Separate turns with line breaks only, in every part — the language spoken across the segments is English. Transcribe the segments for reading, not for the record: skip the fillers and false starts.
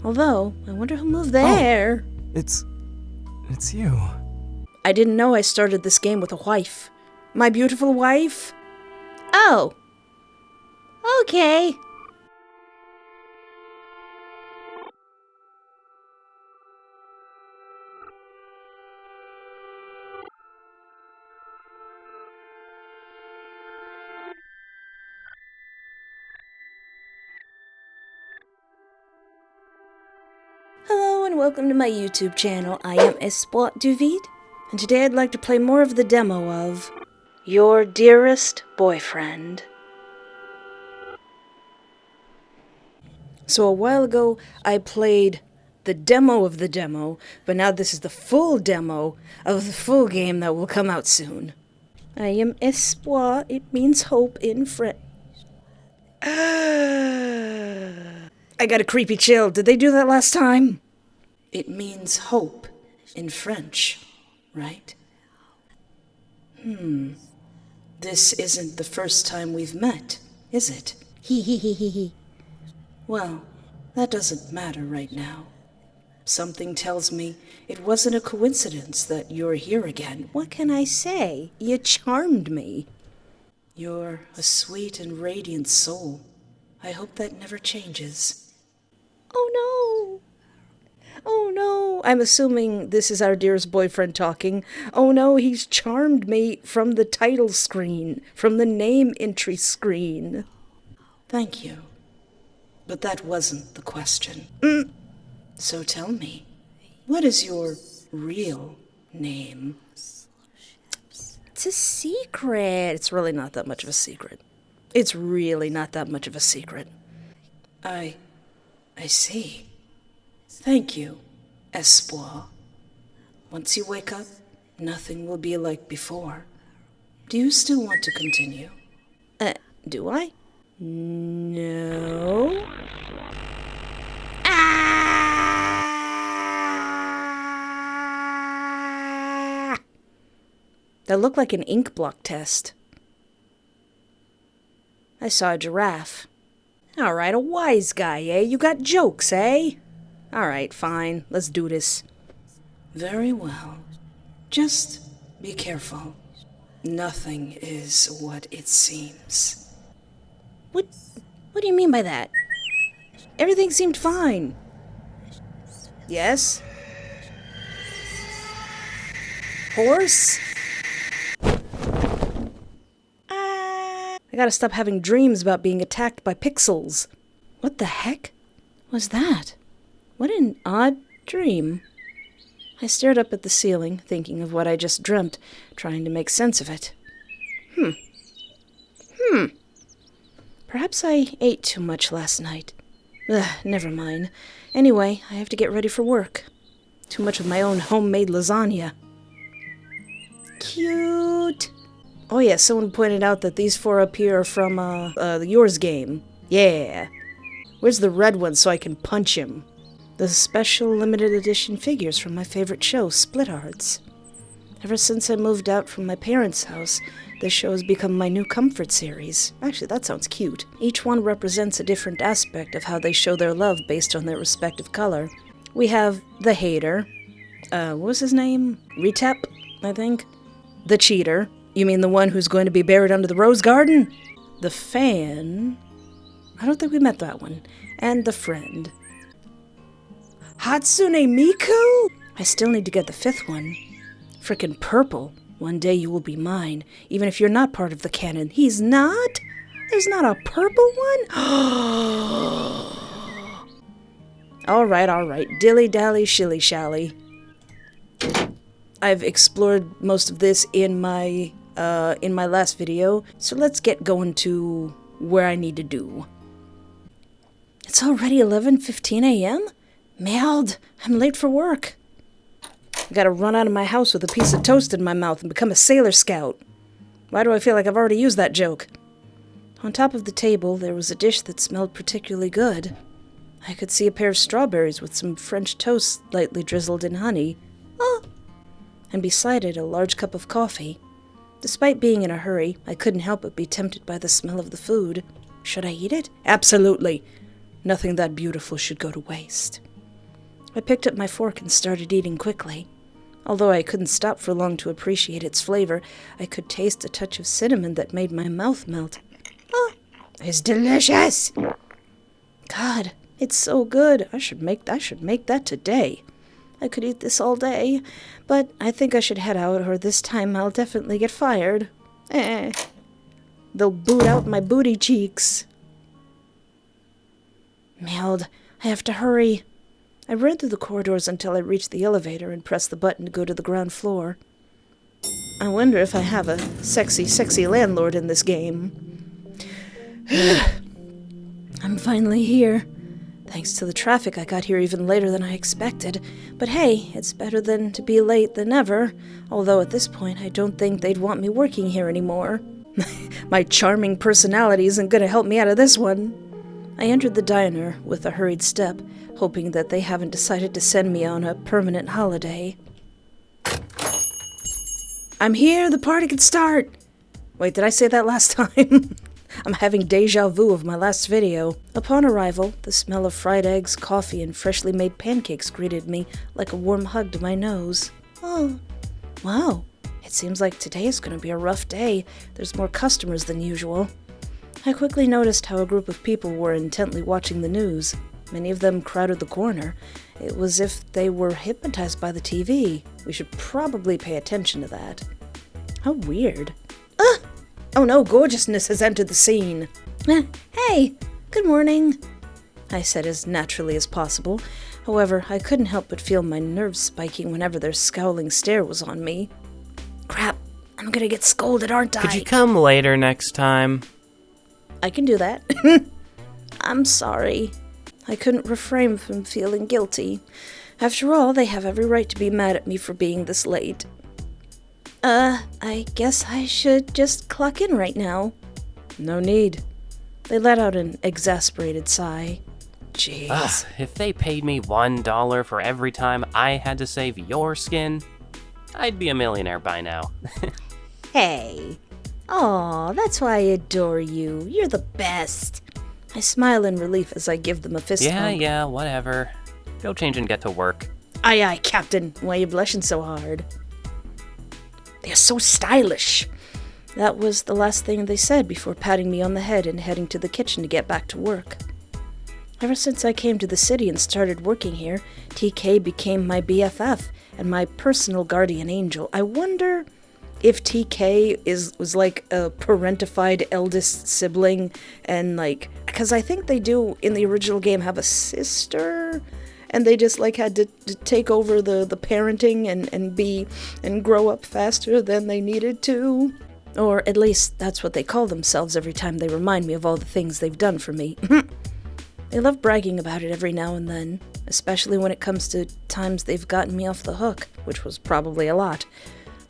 Although, I wonder who moved there.
Oh, it's you.
I didn't know I started this game with a wife. My beautiful wife? Oh. Okay. Hello and welcome to my YouTube channel. I am Espoir du Vide, and today I'd like to play more of the demo of Your Dearest Boyfriend. So a while ago I played the demo of the demo, but now this is the full demo of the full game that will come out soon. I am Espoir, it means hope in French. I got a creepy chill. Did they do that last time? It means hope in French, right? This isn't the first time we've met, is it? Hee. Well, that doesn't matter right now. Something tells me it wasn't a coincidence that you're here again. What can I say? You charmed me. You're a sweet and radiant soul. I hope that never changes. Oh no! Oh no! I'm assuming this is our dearest boyfriend talking. Oh no, he's charmed me from the title screen, from the name entry screen. Thank you. But that wasn't the question. So tell me, what is your real name? It's a secret. It's really not that much of a secret. It's really not that much of a secret. I see. Thank you, Espoir. Once you wake up, nothing will be like before. Do you still want to continue? Do I? No. Ah! That looked like an ink block test. I saw a giraffe. All right, a wise guy, eh? You got jokes, eh? All right, fine. Let's do this. Very well. Just be careful. Nothing is what it seems. What do you mean by that? Everything seemed fine. Yes? Horse? I gotta stop having dreams about being attacked by pixels. What the heck was that? What an odd dream. I stared up at the ceiling, thinking of what I just dreamt, trying to make sense of it. Perhaps I ate too much last night. Never mind. Anyway, I have to get ready for work. Too much of my own homemade lasagna. Cute! Oh yeah, someone pointed out that these four up here are from, the Yours game. Yeah. Where's the red one so I can punch him? The special limited edition figures from my favorite show, Split Hearts. Ever since I moved out from my parents' house, this show has become my new comfort series. Actually, that sounds cute. Each one represents a different aspect of how they show their love based on their respective color. We have the hater. What was his name? Retep, I think. The cheater. You mean the one who's going to be buried under the rose garden? The fan. I don't think we met that one. And the friend. Hatsune Miku? I still need to get the fifth one. Frickin' purple. One day you will be mine, even if you're not part of the canon. He's not? There's not a purple one? Alright. Dilly-dally, shilly-shally. I've explored most of this in my last video, so let's get going to where I need to do. It's already 11:15 a.m.? Merde, I'm late for work. I gotta run out of my house with a piece of toast in my mouth and become a Sailor Scout. Why do I feel like I've already used that joke? On top of the table, there was a dish that smelled particularly good. I could see a pair of strawberries with some French toast lightly drizzled in honey. Oh! And beside it, a large cup of coffee. Despite being in a hurry, I couldn't help but be tempted by the smell of the food. Should I eat it? Absolutely. Nothing that beautiful should go to waste. I picked up my fork and started eating quickly. Although I couldn't stop for long to appreciate its flavor, I could taste a touch of cinnamon that made my mouth melt. Oh, it's delicious! God, it's so good. I should make that today. I could eat this all day, but I think I should head out, or this time I'll definitely get fired. They'll boot out my booty cheeks. Meld, I have to hurry. I ran through the corridors until I reached the elevator and pressed the button to go to the ground floor. I wonder if I have a sexy, sexy landlord in this game. I'm finally here. Thanks to the traffic, I got here even later than I expected. But hey, it's better than to be late than never. Although at this point, I don't think they'd want me working here anymore. My charming personality isn't going to help me out of this one. I entered the diner with a hurried step, hoping that they haven't decided to send me on a permanent holiday. I'm here, the party can start! Wait, did I say that last time? I'm having deja vu of my last video. Upon arrival, the smell of fried eggs, coffee, and freshly made pancakes greeted me like a warm hug to my nose. Oh, wow. It seems like today is going to be a rough day. There's more customers than usual. I quickly noticed how a group of people were intently watching the news. Many of them crowded the corner. It was as if they were hypnotized by the TV. We should probably pay attention to that. How weird. Oh no, gorgeousness has entered the scene. Hey, good morning, I said as naturally as possible. However, I couldn't help but feel my nerves spiking whenever their scowling stare was on me. Crap, I'm gonna get scolded, aren't I?
Could you come later next time?
I can do that. I'm sorry. I couldn't refrain from feeling guilty. After all, they have every right to be mad at me for being this late. I guess I should just clock in right now. No need. They let out an exasperated sigh. Jeez.
If they paid me $1 for every time I had to save your skin, I'd be a millionaire by now.
Hey. Aw, that's why I adore you. You're the best. I smile in relief as I give them a fist bump.
Yeah, whatever. Go change and get to work.
Aye, aye, Captain. Why are you blushing so hard? They're so stylish. That was the last thing they said before patting me on the head and heading to the kitchen to get back to work. Ever since I came to the city and started working here, TK became my BFF and my personal guardian angel. I wonder if TK was like a parentified eldest sibling, and because I think they do in the original game have a sister, and they just had to take over the parenting and grow up faster than they needed to. Or at least that's what they call themselves every time they remind me of all the things they've done for me. They love bragging about it every now and then, especially when it comes to times they've gotten me off the hook, which was probably a lot.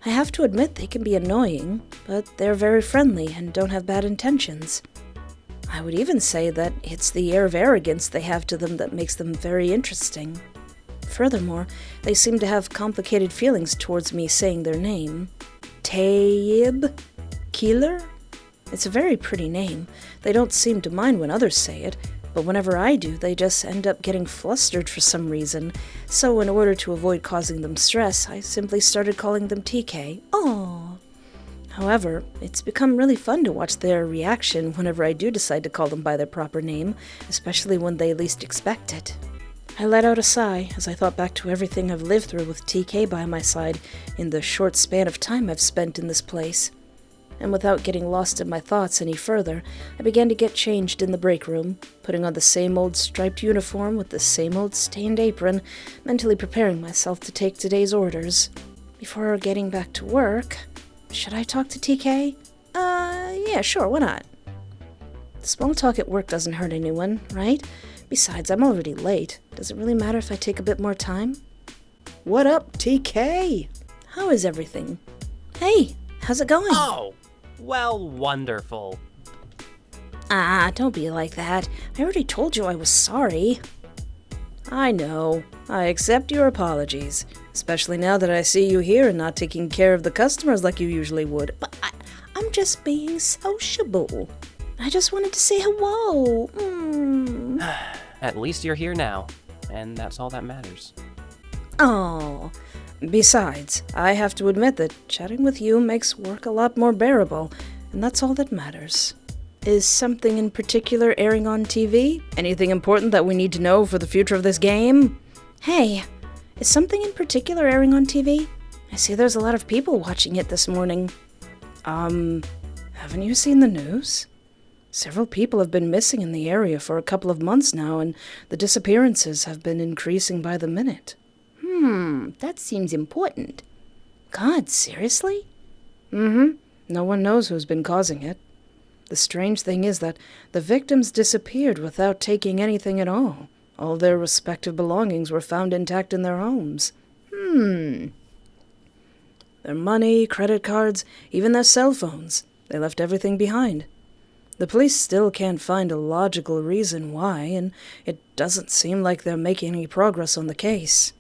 I have to admit they can be annoying, but they're very friendly and don't have bad intentions. I would even say that it's the air of arrogance they have to them that makes them very interesting. Furthermore, they seem to have complicated feelings towards me saying their name. Tayyib Keeler? It's a very pretty name. They don't seem to mind when others say it, but whenever I do, they just end up getting flustered for some reason. So in order to avoid causing them stress, I simply started calling them TK. Aww. However, it's become really fun to watch their reaction whenever I do decide to call them by their proper name, especially when they least expect it. I let out a sigh as I thought back to everything I've lived through with TK by my side in the short span of time I've spent in this place. And without getting lost in my thoughts any further, I began to get changed in the break room, putting on the same old striped uniform with the same old stained apron, mentally preparing myself to take today's orders. Before getting back to work, should I talk to TK? Yeah, sure, why not? Small talk at work doesn't hurt anyone, right? Besides, I'm already late. Does it really matter if I take a bit more time? What up, TK? How is everything? Hey, how's it going?
Oh, well, wonderful.
Don't be like that. I already told you I was sorry. I know. I accept your apologies. Especially now that I see you here and not taking care of the customers like you usually would. But I'm just being sociable. I just wanted to say hello.
At least you're here now. and that's all that matters.
Oh. Besides, I have to admit that chatting with you makes work a lot more bearable, and that's all that matters. Is something in particular airing on TV? Anything important that we need to know for the future of this game? Hey, is something in particular airing on TV? I see there's a lot of people watching it this morning. Haven't you seen the news? Several people have been missing in the area for a couple of months now, and the disappearances have been increasing by the minute. That seems important. God, seriously? No one knows who's been causing it. The strange thing is that the victims disappeared without taking anything at all. All their respective belongings were found intact in their homes. Their money, credit cards, even their cell phones. They left everything behind. The police still can't find a logical reason why, and it doesn't seem like they're making any progress on the case.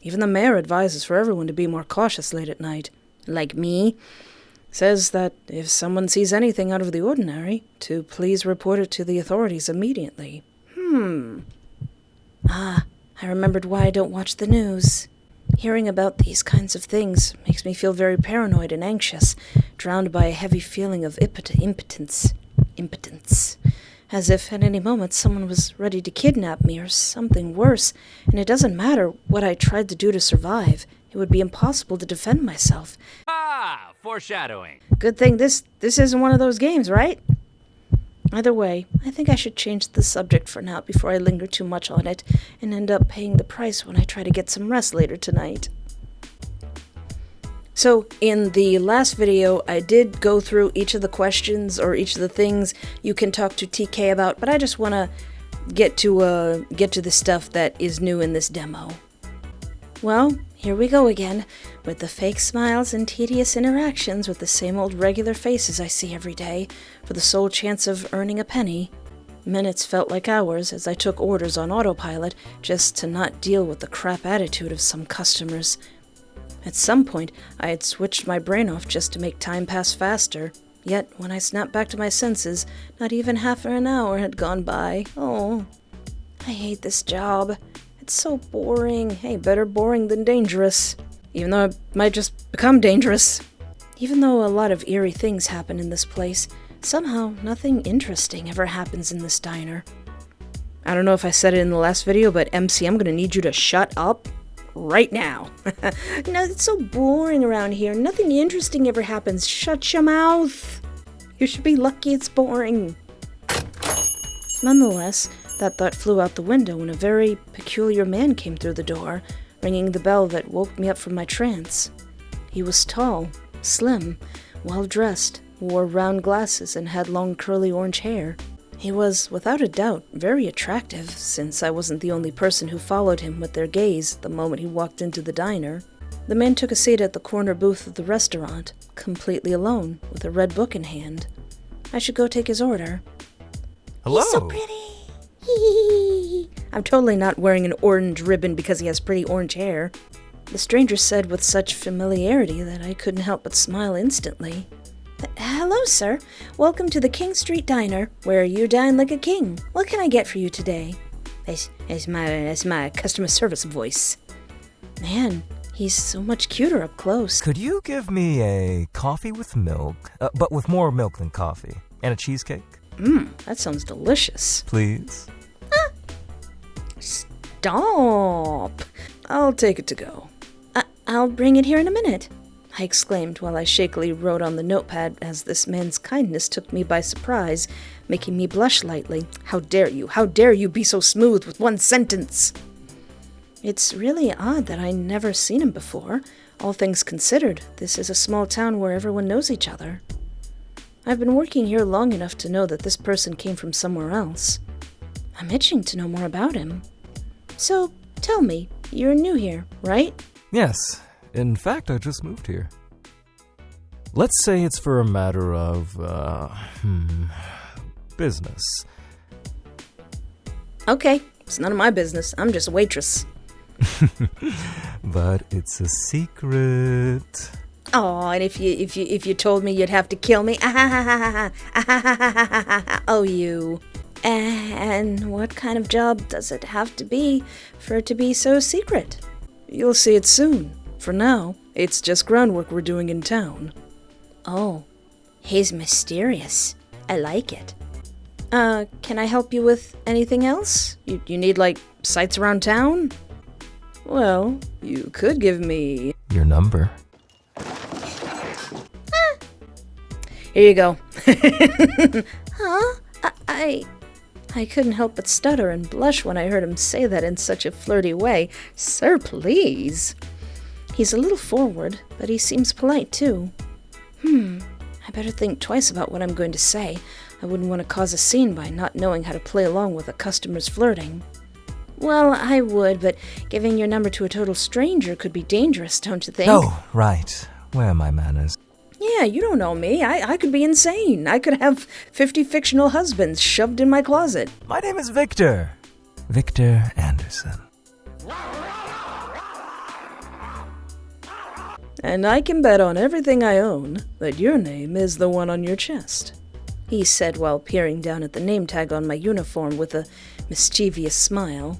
Even the mayor advises for everyone to be more cautious late at night. Like me. Says that if someone sees anything out of the ordinary, to please report it to the authorities immediately. I remembered why I don't watch the news. Hearing about these kinds of things makes me feel very paranoid and anxious, drowned by a heavy feeling of impotence. As if at any moment someone was ready to kidnap me or something worse, and it doesn't matter what I tried to do to survive. It would be impossible to defend myself.
Ah, foreshadowing.
Good thing this isn't one of those games, right? Either way, I think I should change the subject for now before I linger too much on it and end up paying the price when I try to get some rest later tonight. So, in the last video, I did go through each of the questions or each of the things you can talk to TK about, but I just want to get to the stuff that is new in this demo. Well, here we go again, with the fake smiles and tedious interactions with the same old regular faces I see every day, for the sole chance of earning a penny. Minutes felt like hours as I took orders on autopilot just to not deal with the crap attitude of some customers. At some point, I had switched my brain off just to make time pass faster, yet when I snapped back to my senses, not even half an hour had gone by. Oh, I hate this job. It's so boring. Hey, better boring than dangerous. Even though it might just become dangerous. Even though a lot of eerie things happen in this place, somehow nothing interesting ever happens in this diner. I don't know if I said it in the last video, but MC, I'm gonna need you to shut up right now. No, it's so boring around here. Nothing interesting ever happens. Shut your mouth. You should be lucky it's boring. Nonetheless, that thought flew out the window when a very peculiar man came through the door, ringing the bell that woke me up from my trance. He was tall, slim, well-dressed, wore round glasses, and had long curly orange hair. He was, without a doubt, very attractive, since I wasn't the only person who followed him with their gaze the moment he walked into the diner. The man took a seat at the corner booth of the restaurant, completely alone, with a red book in hand. I should go take his order.
Hello.
He's so pretty. I'm totally not wearing an orange ribbon because he has pretty orange hair. The stranger said with such familiarity that I couldn't help but smile instantly. Hello, sir. Welcome to the King Street Diner, where you dine like a king. What can I get for you today? That's my customer service voice. Man, he's so much cuter up close.
Could you give me a coffee with milk, but with more milk than coffee, and a cheesecake?
That sounds delicious.
Please.
Stop! I'll take it to go. I'll bring it here in a minute, I exclaimed while I shakily wrote on the notepad as this man's kindness took me by surprise, making me blush lightly. How dare you be so smooth with one sentence? It's really odd that I never seen him before. All things considered, this is a small town where everyone knows each other. I've been working here long enough to know that this person came from somewhere else. I'm itching to know more about him. So, tell me, you're new here, right?
Yes. In fact, I just moved here. Let's say it's for a matter of, business.
Okay, it's none of my business. I'm just a waitress.
But it's a secret.
Oh, and if you told me you'd have to kill me, oh, you. And what kind of job does it have to be for it to be so secret? You'll see it soon. For now, it's just groundwork we're doing in town. Oh, he's mysterious. I like it. Can I help you with anything else? You need, like, sights around town? Well, you could give me...
Your number.
Here you go. Huh? I couldn't help but stutter and blush when I heard him say that in such a flirty way. Sir, please. He's a little forward, but he seems polite, too. I better think twice about what I'm going to say. I wouldn't want to cause a scene by not knowing how to play along with a customer's flirting. Well, I would, but giving your number to a total stranger could be dangerous, don't you think?
Oh, right. Where are my manners?
Yeah, you don't know me. I could be insane. I could have 50 fictional husbands shoved in my closet.
My name is Victor. Victor Anderson.
And I can bet on everything I own that your name is the one on your chest, he said while peering down at the name tag on my uniform with a mischievous smile.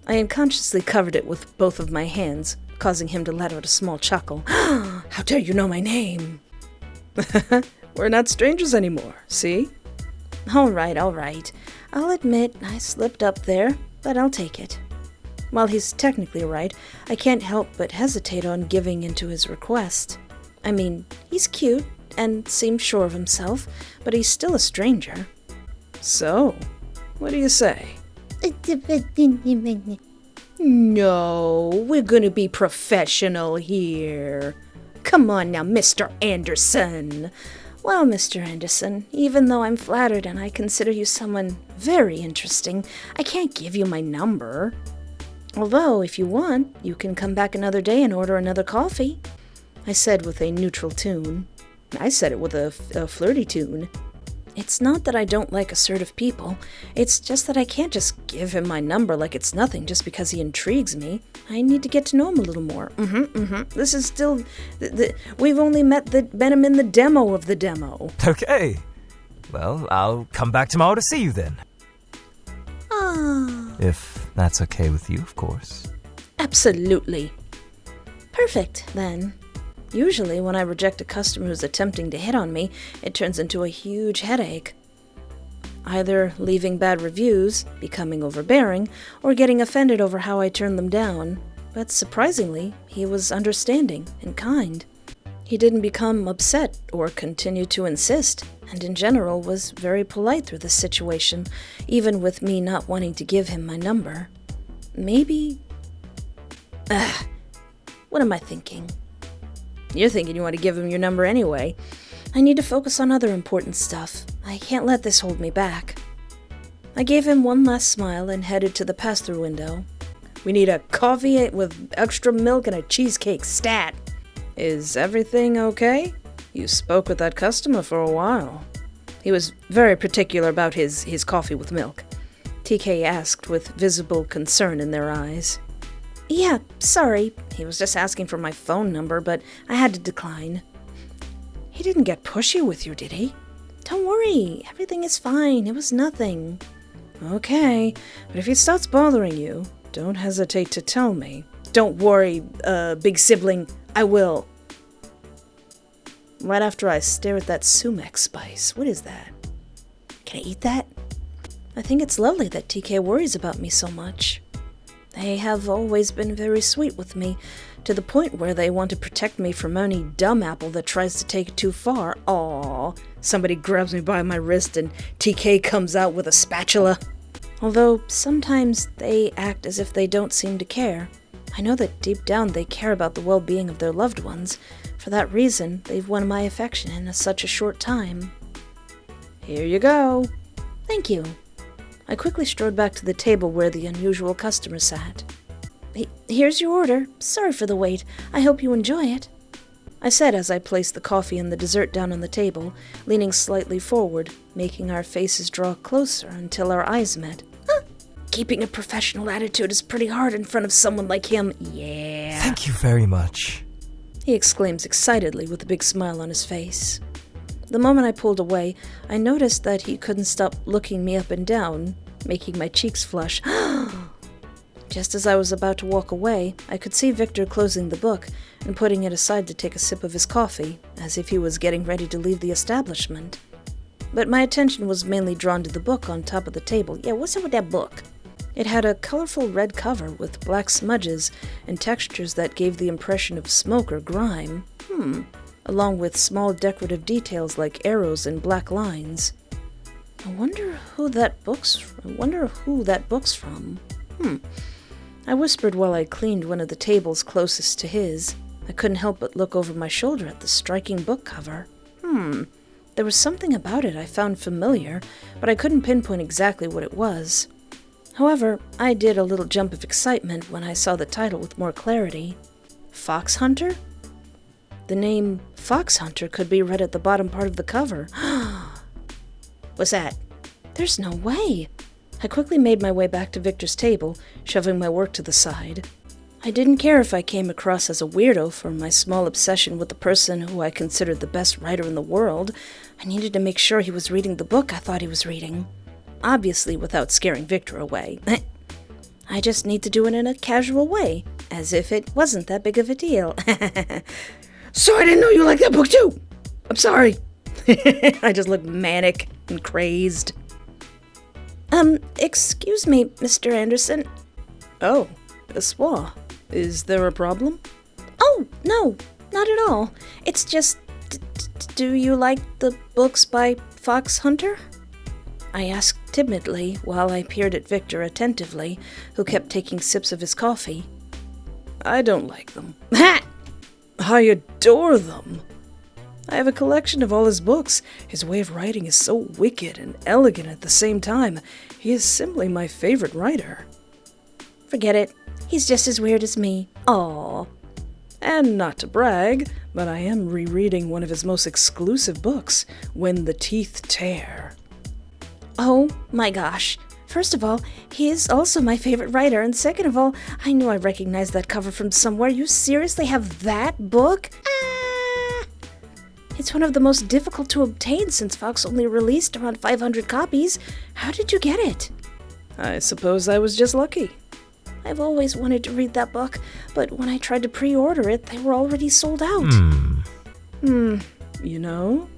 I unconsciously covered it with both of my hands, causing him to let out a small chuckle. How dare you know my name? We're not strangers anymore, see? All right. I'll admit I slipped up there, but I'll take it. While he's technically right, I can't help but hesitate on giving into his request. I mean, he's cute and seems sure of himself, but he's still a stranger. So, what do you say? No, we're gonna be professional here. Come on now, Mr. Anderson. Well, Mr. Anderson, even though I'm flattered and I consider you someone very interesting, I can't give you my number. Although, if you want, you can come back another day and order another coffee, I said with a neutral tune. I said it with a flirty tune. It's not that I don't like assertive people. It's just that I can't just give him my number like it's nothing just because he intrigues me. I need to get to know him a little more. This is still... we've only met him in the demo of the demo.
Okay. Well, I'll come back tomorrow to see you then. If that's okay with you, of course.
Absolutely. Perfect, then. Usually, when I reject a customer who's attempting to hit on me, it turns into a huge headache. Either leaving bad reviews, becoming overbearing, or getting offended over how I turn them down. But surprisingly, he was understanding and kind. He didn't become upset or continue to insist, and in general was very polite through the situation, even with me not wanting to give him my number. Maybe... what am I thinking? You're thinking you want to give him your number anyway. I need to focus on other important stuff. I can't let this hold me back. I gave him one last smile and headed to the pass-through window. We need a coffee with extra milk and a cheesecake stat. Is everything okay? You spoke with that customer for a while. He was very particular about his coffee with milk. TK asked with visible concern in their eyes. Yeah, sorry. He was just asking for my phone number, but I had to decline. He didn't get pushy with you, did he? Don't worry. Everything is fine. It was nothing. Okay, but if he starts bothering you, don't hesitate to tell me. Don't worry, big sibling. I will. Right after I stare at that sumac spice. What is that? Can I eat that? I think it's lovely that TK worries about me so much. They have always been very sweet with me, to the point where they want to protect me from any dumb apple that tries to take it too far. Aww. Somebody grabs me by my wrist and TK comes out with a spatula. Although sometimes they act as if they don't seem to care. I know that deep down they care about the well-being of their loved ones. For that reason, they've won my affection in such a short time. Here you go. Thank you. I quickly strode back to the table where the unusual customer sat. Here's your order. Sorry for the wait. I hope you enjoy it, I said as I placed the coffee and the dessert down on the table, leaning slightly forward, making our faces draw closer until our eyes met. Keeping a professional attitude is pretty hard in front of someone like him. Yeah.
Thank you very much,
he exclaims excitedly with a big smile on his face. The moment I pulled away, I noticed that he couldn't stop looking me up and down, making my cheeks flush. Just as I was about to walk away, I could see Victor closing the book and putting it aside to take a sip of his coffee, as if he was getting ready to leave the establishment. But my attention was mainly drawn to the book on top of the table. Yeah, what's up with that book? It had a colorful red cover with black smudges and textures that gave the impression of smoke or grime. Along with small decorative details like arrows and black lines. I wonder who that book's from. I whispered while I cleaned one of the tables closest to his. I couldn't help but look over my shoulder at the striking book cover. There was something about it I found familiar, but I couldn't pinpoint exactly what it was. However, I did a little jump of excitement when I saw the title with more clarity. Fox Hunter? The name Fox Hunter could be read at the bottom part of the cover. What's that? There's no way. I quickly made my way back to Victor's table, shoving my work to the side. I didn't care if I came across as a weirdo for my small obsession with the person who I considered the best writer in the world. I needed to make sure he was reading the book I thought he was reading. Obviously without scaring Victor away. I just need to do it in a casual way, as if it wasn't that big of a deal. So I didn't know you liked that book too. I'm sorry. I just look manic and crazed. Excuse me, Mr. Anderson. Oh, Espoir. Is there a problem? Oh, no, not at all. It's just, do you like the books by Fox Hunter? I asked timidly while I peered at Victor attentively, who kept taking sips of his coffee. I don't like them. Ha! I adore them. I have a collection of all his books. His way of writing is so wicked and elegant at the same time. He is simply my favorite writer. Forget it. He's just as weird as me. Aww. And not to brag, but I am rereading one of his most exclusive books, When the Teeth Tear. Oh my gosh. First of all, he is also my favorite writer, and second of all, I knew I recognized that cover from somewhere. You seriously have that book? It's one of the most difficult to obtain since Fox only released around 500 copies. How did you get it? I suppose I was just lucky. I've always wanted to read that book, but when I tried to pre-order it, they were already sold out. You know,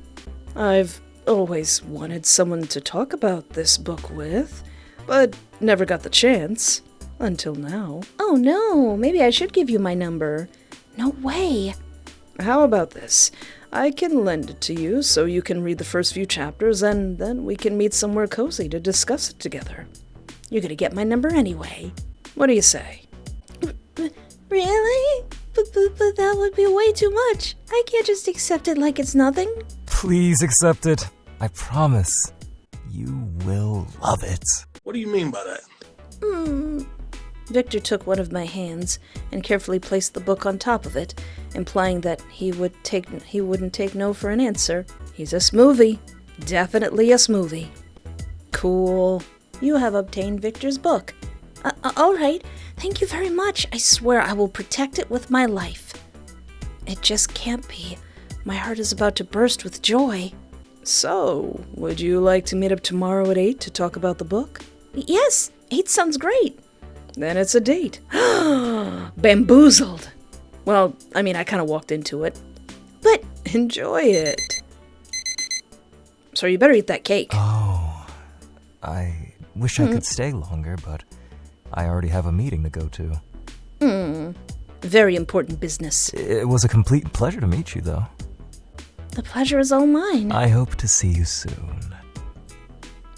I've always wanted someone to talk about this book with, but never got the chance. Until now. Oh no, maybe I should give you my number. No way. How about this? I can lend it to you so you can read the first few chapters, and then we can meet somewhere cozy to discuss it together. You're gonna get my number anyway. What do you say? Really? But that would be way too much. I can't just accept it like it's nothing.
Please accept it. I promise. You will love it.
What do you mean by that?
Victor took one of my hands and carefully placed the book on top of it, implying that he wouldn't take no for an answer. He's a smoothie. Definitely a smoothie. Cool. You have obtained Victor's book. All right. Thank you very much. I swear I will protect it with my life. It just can't be. My heart is about to burst with joy. So, would you like to meet up tomorrow at 8 to talk about the book? Yes, 8 sounds great. Then it's a date. Bamboozled. Well, I mean, I kind of walked into it. But enjoy it. So you better eat that cake.
Oh, I wish I could stay longer, but I already have a meeting to go to.
Very important business.
It was a complete pleasure to meet you, though.
The pleasure is all mine.
I hope to see you soon.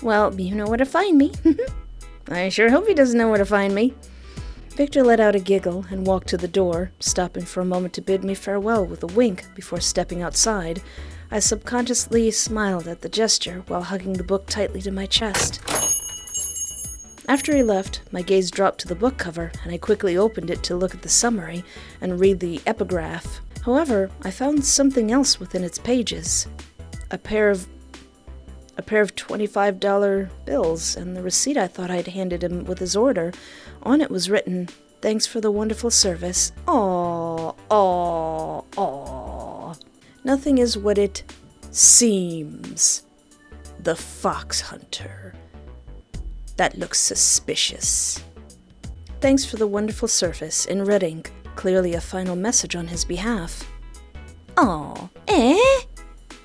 Well, you know where to find me. I sure hope he doesn't know where to find me. Victor let out a giggle and walked to the door, stopping for a moment to bid me farewell with a wink before stepping outside. I subconsciously smiled at the gesture while hugging the book tightly to my chest. After he left, my gaze dropped to the book cover, and I quickly opened it to look at the summary and read the epigraph. However, I found something else within its pages. A pair of $25 bills, and the receipt I thought I'd handed him with his order. On it was written, "Thanks for the wonderful service. Aww, aww, aww." Nothing is what it seems the fox hunter. That looks suspicious. Thanks for the wonderful service in red ink, clearly a final message on his behalf. Aw,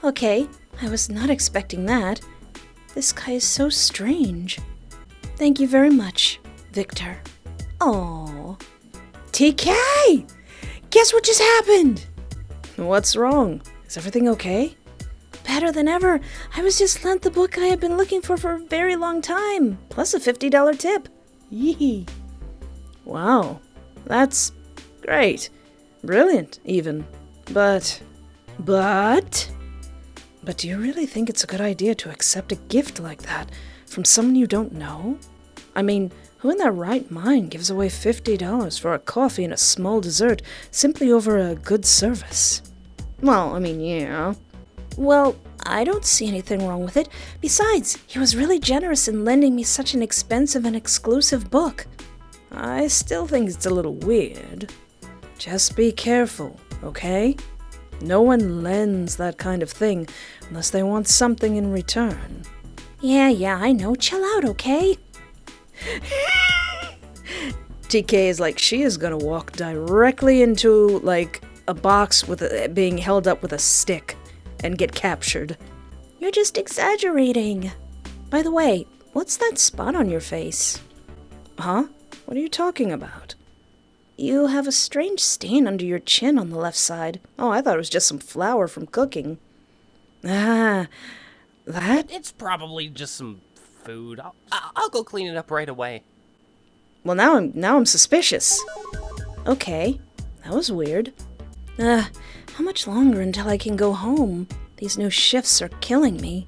Okay, I was not expecting that. This guy is so strange. Thank you very much, Victor. Aw. TK! Guess what just happened? What's wrong? Is everything okay? Better than ever. I was just lent the book I have been looking for a very long time, plus a $50 tip. Yee. Wow, that's great. Brilliant, even. But do you really think it's a good idea to accept a gift like that from someone you don't know? I mean, who in their right mind gives away $50 for a coffee and a small dessert simply over a good service? Well, I mean, yeah. Well, I don't see anything wrong with it. Besides, he was really generous in lending me such an expensive and exclusive book. I still think it's a little weird. Just be careful, okay? No one lends that kind of thing unless they want something in return. Yeah, I know. Chill out, okay? TK is like, she is gonna walk directly into, like, a box with being held up with a stick and get captured. You're just exaggerating. By the way, what's that spot on your face? Huh? What are you talking about? You have a strange stain under your chin on the left side. Oh, I thought it was just some flour from cooking. Ah, that?
It's probably just some food. I'll go clean it up right away.
Well, now I'm suspicious. Okay, that was weird. How much longer until I can go home? These new shifts are killing me.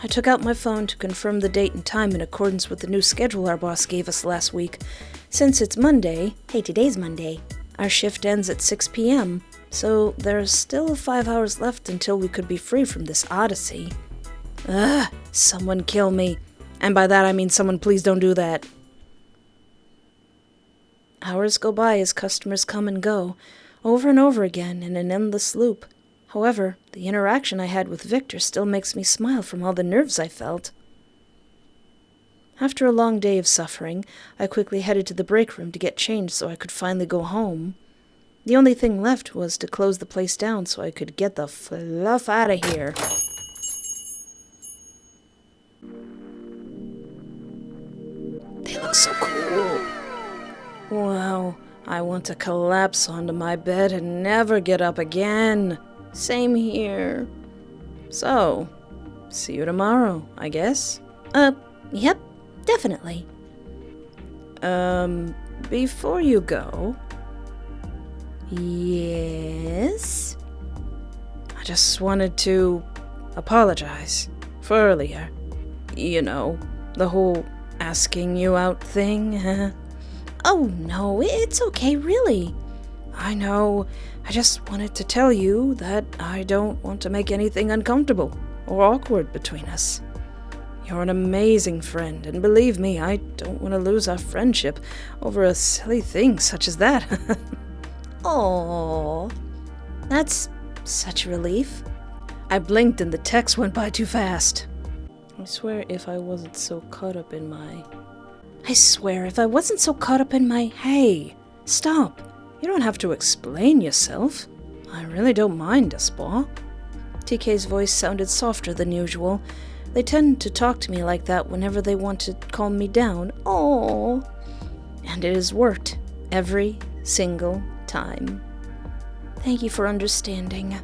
I took out my phone to confirm the date and time in accordance with the new schedule our boss gave us last week. Since it's Monday, hey, today's Monday, our shift ends at 6 p.m., so there's still 5 hours left until we could be free from this odyssey. Someone kill me. And by that I mean someone please don't do that. Hours go by as customers come and go, over and over again in an endless loop. However, the interaction I had with Victor still makes me smile from all the nerves I felt. After a long day of suffering, I quickly headed to the break room to get changed so I could finally go home. The only thing left was to close the place down so I could get the fluff out of here. They look so cool. Wow, I want to collapse onto my bed and never get up again. Same here. So, see you tomorrow, I guess? Yep, definitely. Before you go... Yes? I just wanted to apologize for earlier. You know, the whole asking you out thing. Oh, no, it's okay, really. I know. I just wanted to tell you that I don't want to make anything uncomfortable or awkward between us. You're an amazing friend, and believe me, I don't want to lose our friendship over a silly thing such as that. Aww. That's such a relief. I blinked and the text went by too fast. I swear if I wasn't so caught up in my... Hey, stop. You don't have to explain yourself. I really don't mind, Despair. TK's voice sounded softer than usual. They tend to talk to me like that whenever they want to calm me down. Aww. And it has worked every single time. Thank you for understanding.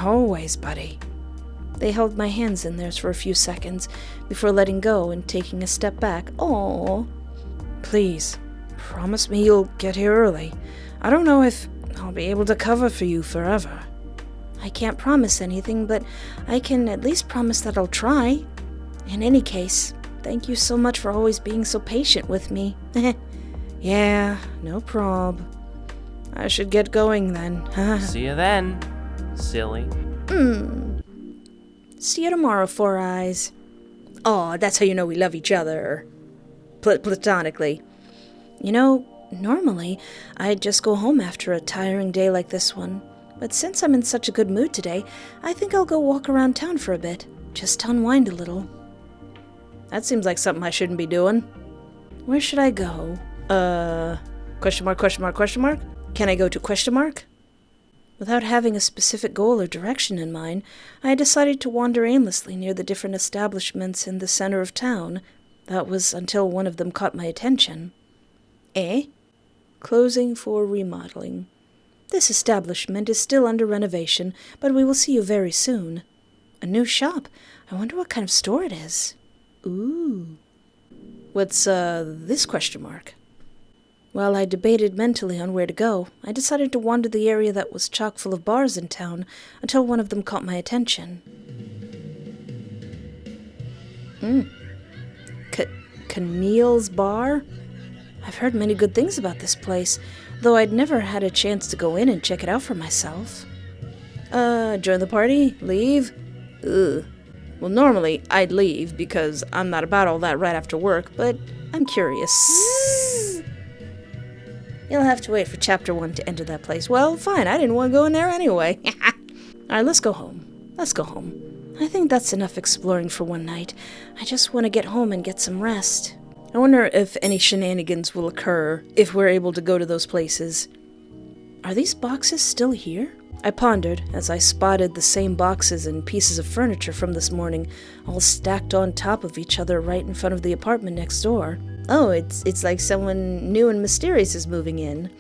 Always, buddy. They held my hands in theirs for a few seconds before letting go and taking a step back. Aww. Please, promise me you'll get here early. I don't know if I'll be able to cover for you forever. I can't promise anything, but I can at least promise that I'll try. In any case, thank you so much for always being so patient with me. Yeah, no prob. I should get going then.
See you then, silly.
See you tomorrow, Four Eyes. Aw, that's how you know we love each other. Platonically. You know, normally, I'd just go home after a tiring day like this one. But since I'm in such a good mood today, I think I'll go walk around town for a bit, just to unwind a little. That seems like something I shouldn't be doing. Where should I go? Question mark, question mark, question mark? Can I go to question mark? Without having a specific goal or direction in mind, I decided to wander aimlessly near the different establishments in the center of town. That was until one of them caught my attention. Closing for remodeling. This establishment is still under renovation, but we will see you very soon. A new shop. I wonder what kind of store it is. Ooh. What's, this question mark? While I debated mentally on where to go, I decided to wander the area that was chock full of bars in town until one of them caught my attention. Keneal's Bar? I've heard many good things about this place, though I'd never had a chance to go in and check it out for myself. Join the party? Leave? Ugh. Well, normally I'd leave because I'm not about all that right after work, but I'm curious. You'll have to wait for Chapter 1 to enter that place. Well, fine, I didn't want to go in there anyway. Alright, let's go home. Let's go home. I think that's enough exploring for one night. I just want to get home and get some rest. I wonder if any shenanigans will occur if we're able to go to those places. Are these boxes still here? I pondered as I spotted the same boxes and pieces of furniture from this morning, all stacked on top of each other right in front of the apartment next door. Oh, it's like someone new and mysterious is moving in.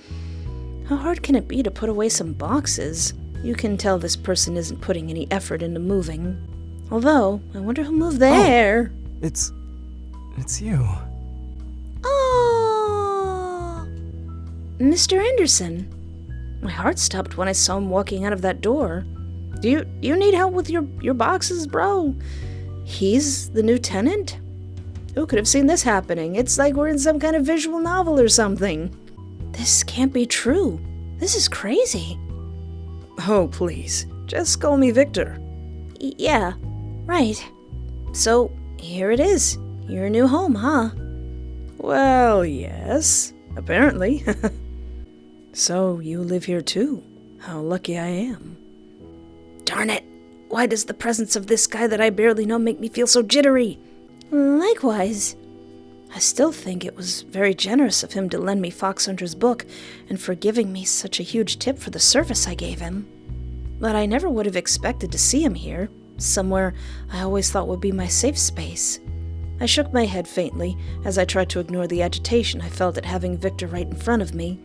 How hard can it be to put away some boxes? You can tell this person isn't putting any effort into moving. Although, I wonder who moved there.
Oh, it's you.
Oh, Mr. Anderson. My heart stopped when I saw him walking out of that door. Do you need help with your boxes, bro? He's the new tenant? Who could have seen this happening? It's like we're in some kind of visual novel or something. This can't be true. This is crazy. Oh, please. Just call me Victor. Yeah, right. So, here it is. Your new home, huh? Well, yes. Apparently. So, you live here too. How lucky I am. Darn it! Why does the presence of this guy that I barely know make me feel so jittery? Likewise. I still think it was very generous of him to lend me Foxhunter's book and for giving me such a huge tip for the service I gave him. But I never would have expected to see him here, somewhere I always thought would be my safe space. I shook my head faintly as I tried to ignore the agitation I felt at having Victor right in front of me.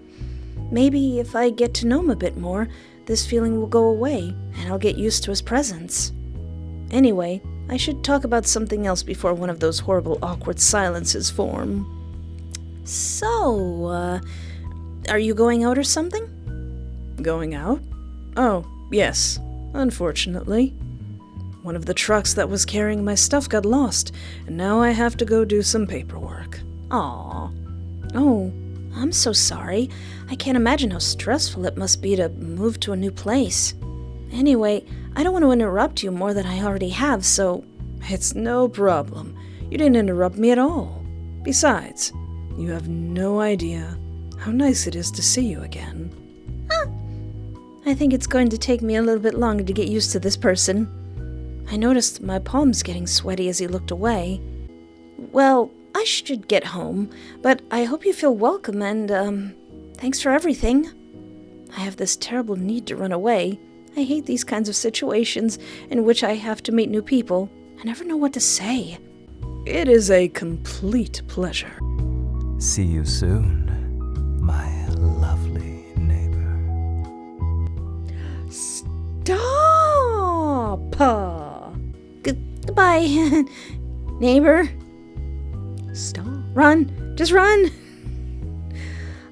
Maybe if I get to know him a bit more, this feeling will go away, and I'll get used to his presence. Anyway, I should talk about something else before one of those horrible awkward silences form. So, are you going out or something? Going out? Oh, yes, unfortunately. One of the trucks that was carrying my stuff got lost, and now I have to go do some paperwork. Aw. Oh, I'm so sorry. I can't imagine how stressful it must be to move to a new place. Anyway, I don't want to interrupt you more than I already have, so... It's no problem. You didn't interrupt me at all. Besides, you have no idea how nice it is to see you again. I think it's going to take me a little bit longer to get used to this person. I noticed my palms getting sweaty as he looked away. Well, I should get home, but I hope you feel welcome and, thanks for everything. I have this terrible need to run away. I hate these kinds of situations in which I have to meet new people. I never know what to say. It is a complete pleasure.
See you soon, my lovely neighbor.
Stop! Goodbye, neighbor. Stop. Run! Just run!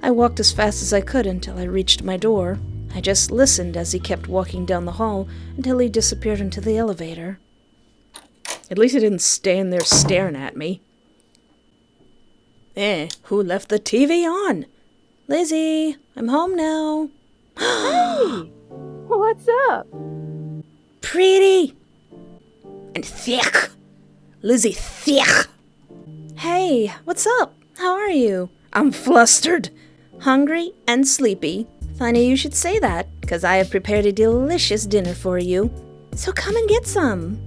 I walked as fast as I could until I reached my door. I just listened as he kept walking down the hall until he disappeared into the elevator. At least he didn't stand there staring at me. Who left the TV on? Lizzie, I'm home now.
Hey! What's up?
Pretty! And thick! Lizzie thick! Hey, what's up? How are you? I'm flustered. hungry and sleepy. Funny you should say that, because I have prepared a delicious dinner for you. So come and get some.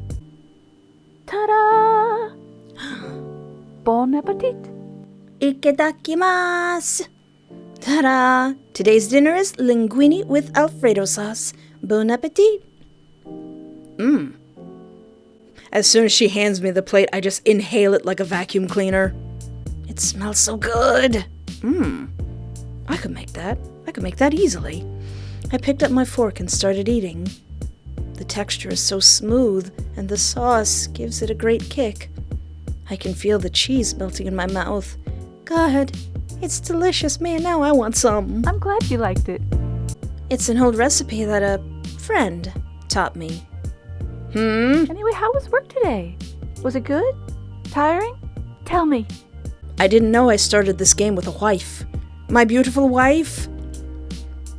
Ta-da! Bon appetit.
Itadakimasu. Ta-da! Today's dinner is linguine with Alfredo sauce. Bon appetit. As soon as she hands me the plate, I just inhale it like a vacuum cleaner. It smells so good. I could make that. I could make that easily. I picked up my fork and started eating. The texture is so smooth, and the sauce gives it a great kick. I can feel the cheese melting in my mouth. God, it's delicious. Man, now I want some.
I'm glad you liked it.
It's an old recipe that a friend taught me.
Anyway, how was work today? Was it good? Tiring? Tell me.
I didn't know I started this game with a wife. My beautiful wife.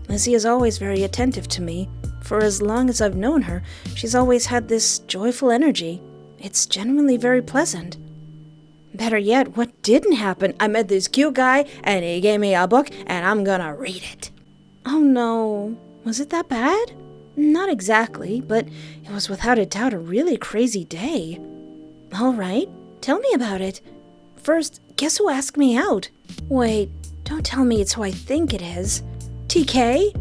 Lizzie is always very attentive to me. For as long as I've known her, she's always had this joyful energy. It's genuinely very pleasant. Better yet, what didn't happen? I met this cute guy, and he gave me a book, and I'm gonna read it. Oh no. Was it that bad? Not exactly, but it was without a doubt a really crazy day. All right, tell me about it. First, guess who asked me out? Wait, don't tell me it's who I think it is. TK?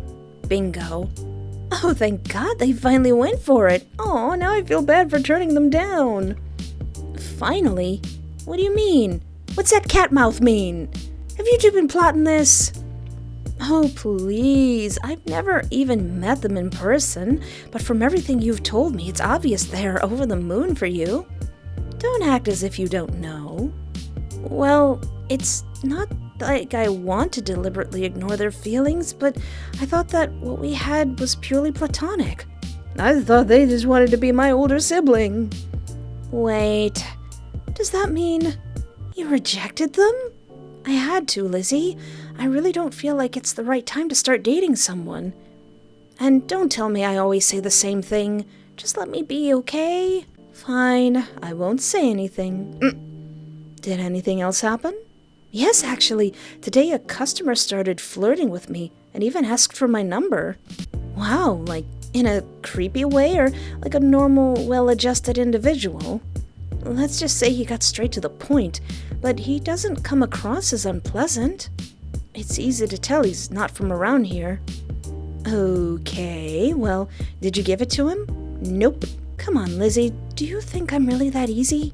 Bingo. Oh, thank God they finally went for it. Oh, now I feel bad for turning them down. Finally? What do you mean? What's that cat mouth mean? Have you two been plotting this? Oh, please. I've never even met them in person, but from everything you've told me, it's obvious they're over the moon for you. Don't act as if you don't know. Well, it's not like I want to deliberately ignore their feelings, but I thought that what we had was purely platonic. I thought they just wanted to be my older sibling. Wait, does that mean you rejected them? I had to, Lizzie. I really don't feel like it's the right time to start dating someone. And don't tell me I always say the same thing. Just let me be, okay? Fine, I won't say anything. Did anything else happen? Yes, actually. Today a customer started flirting with me and even asked for my number. Wow, like in a creepy way or like a normal, well-adjusted individual? Let's just say he got straight to the point, but he doesn't come across as unpleasant. It's easy to tell he's not from around here. Okay, well, did you give it to him? Nope. Come on, Lizzie, do you think I'm really that easy?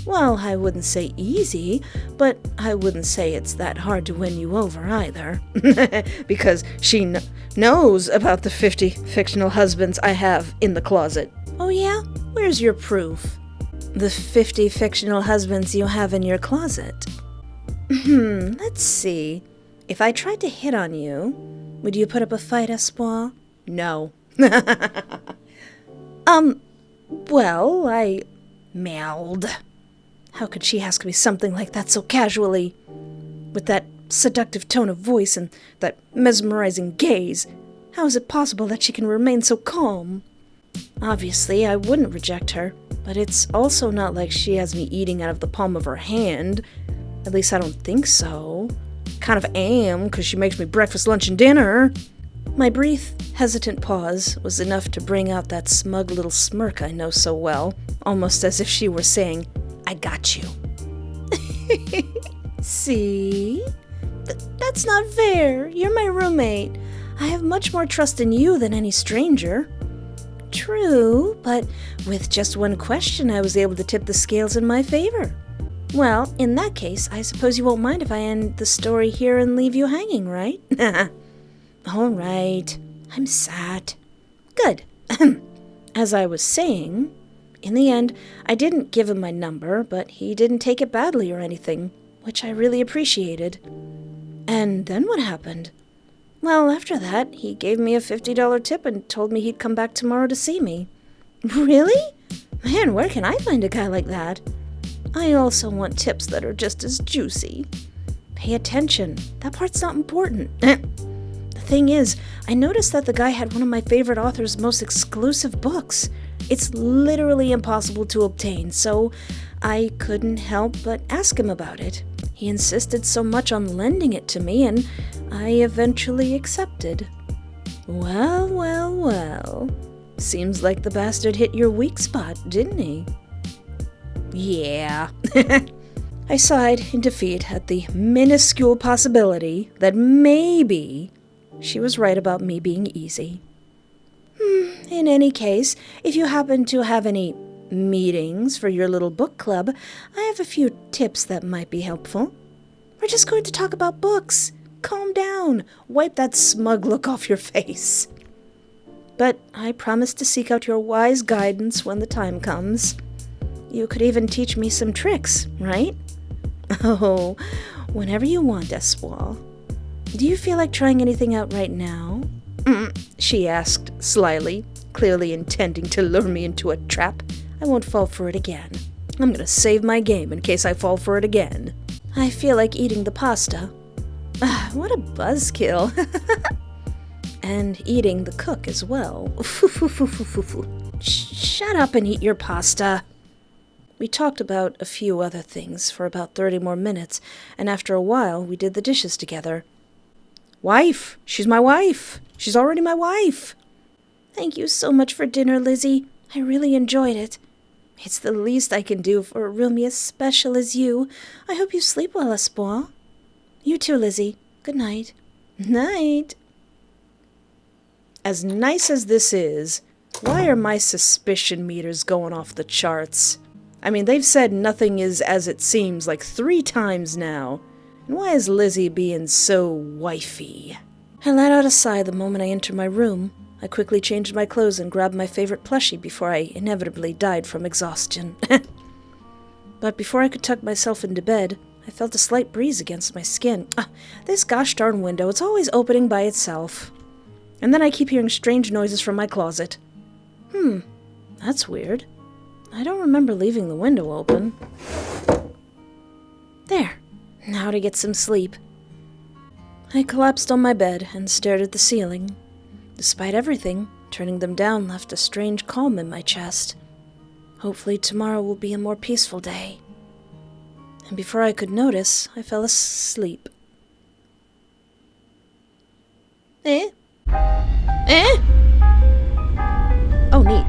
Well, I wouldn't say easy, but I wouldn't say it's that hard to win you over either. Because she knows about the 50 fictional husbands I have in the closet. Oh yeah? Where's your proof? The 50 fictional husbands you have in your closet. Let's see. If I tried to hit on you, would you put up a fight, Espoir? No. Well, I meowed. How could she ask me something like that so casually? With that seductive tone of voice and that mesmerizing gaze, how is it possible that she can remain so calm? Obviously, I wouldn't reject her, but it's also not like she has me eating out of the palm of her hand. At least I don't think so. Kind of am, because she makes me breakfast, lunch, and dinner. My brief, hesitant pause was enough to bring out that smug little smirk I know so well, almost as if she were saying, I got you. See? That's not fair. You're my roommate. I have much more trust in you than any stranger. True, but with just one question I was able to tip the scales in my favor. Well, in that case, I suppose you won't mind if I end the story here and leave you hanging, right? All right. I'm sad. Good. As I was saying, in the end, I didn't give him my number, but he didn't take it badly or anything, which I really appreciated. And then what happened? Well, after that, he gave me a $50 tip and told me he'd come back tomorrow to see me. Really? Man, where can I find a guy like that? I also want tips that are just as juicy. Pay attention. That part's not important. The thing is, I noticed that the guy had one of my favorite author's most exclusive books. It's literally impossible to obtain, so I couldn't help but ask him about it. He insisted so much on lending it to me, and I eventually accepted. Well, well, well. Seems like the bastard hit your weak spot, didn't he? Yeah. I sighed in defeat at the minuscule possibility that maybe she was right about me being easy. In any case, if you happen to have any meetings for your little book club, I have a few tips that might be helpful. We're just going to talk about books. Calm down. Wipe that smug look off your face. But I promise to seek out your wise guidance when the time comes. You could even teach me some tricks, right? Oh, whenever you want, Espoir. Do you feel like trying anything out right now? She asked slyly, clearly intending to lure me into a trap. I won't fall for it again. I'm gonna save my game in case I fall for it again. I feel like eating the pasta. What a buzzkill. And eating the cook as well. Shut up and eat your pasta. We talked about a few other things for about 30 more minutes, and after a while, we did the dishes together. Wife! She's my wife! She's already my wife! Thank you so much for dinner, Lizzie. I really enjoyed it. It's the least I can do for a roomie as special as you. I hope you sleep well, Espoir. You too, Lizzie. Good night. Night. As nice as this is, why are my suspicion meters going off the charts? I mean, they've said nothing is as it seems like 3 times now. And why is Lizzie being so wifey? I let out a sigh the moment I entered my room. I quickly changed my clothes and grabbed my favorite plushie before I inevitably died from exhaustion. But before I could tuck myself into bed, I felt a slight breeze against my skin. This gosh darn window, it's always opening by itself. And then I keep hearing strange noises from my closet. That's weird. I don't remember leaving the window open. There. Now to get some sleep. I collapsed on my bed and stared at the ceiling. Despite everything, turning them down left a strange calm in my chest. Hopefully tomorrow will be a more peaceful day. And before I could notice, I fell asleep. Oh, neat.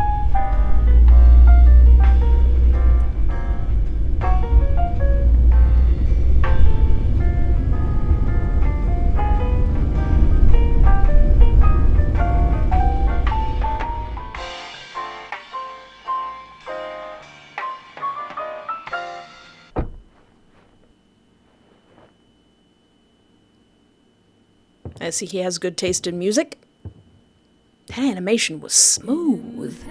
I see he has good taste in music. That animation was smooth.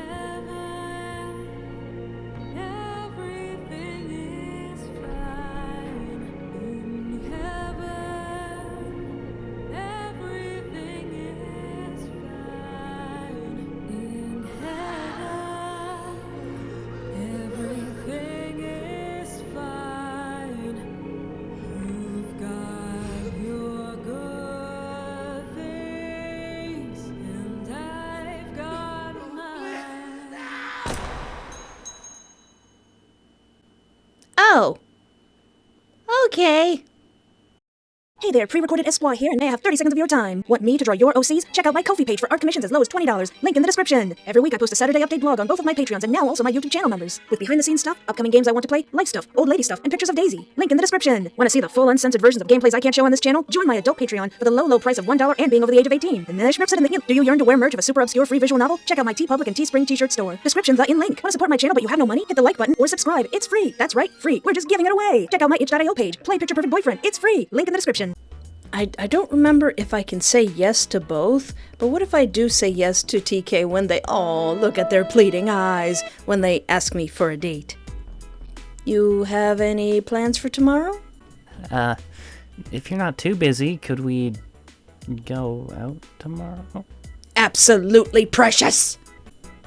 Oh. Okay. Hey there, pre-recorded Espoir here, and may I have 30 seconds of your time. Want me to draw your OCs? Check out my Ko-fi page for art commissions as low as $20. Link in the description. Every week I post a Saturday update blog on both of my Patreons and now also my YouTube channel members. With behind-the-scenes stuff, upcoming games I want to play, life stuff, old lady stuff, and pictures of Daisy. Link in the description. Want to see the full uncensored versions of gameplays I can't show on this channel? Join my adult Patreon for the low price of $1 and being over the age of 18. And then said in the hint. Do you yearn to wear merch of a super obscure free visual novel? Check out my TeePublic and Teespring t-shirt store. Descriptions are in link. Want to support my channel but you have no money? Hit the like button or subscribe. It's free. That's right, free. We're just giving it away. Check out my itch.io page. Play Picture Perfect Boyfriend. It's free. Link in the description. I don't remember if I can say yes to both, but what if I do say yes to TK when they, look at their pleading eyes, when they ask me for a date? You have any plans for tomorrow?
If you're not too busy, could we go out tomorrow?
Absolutely, precious!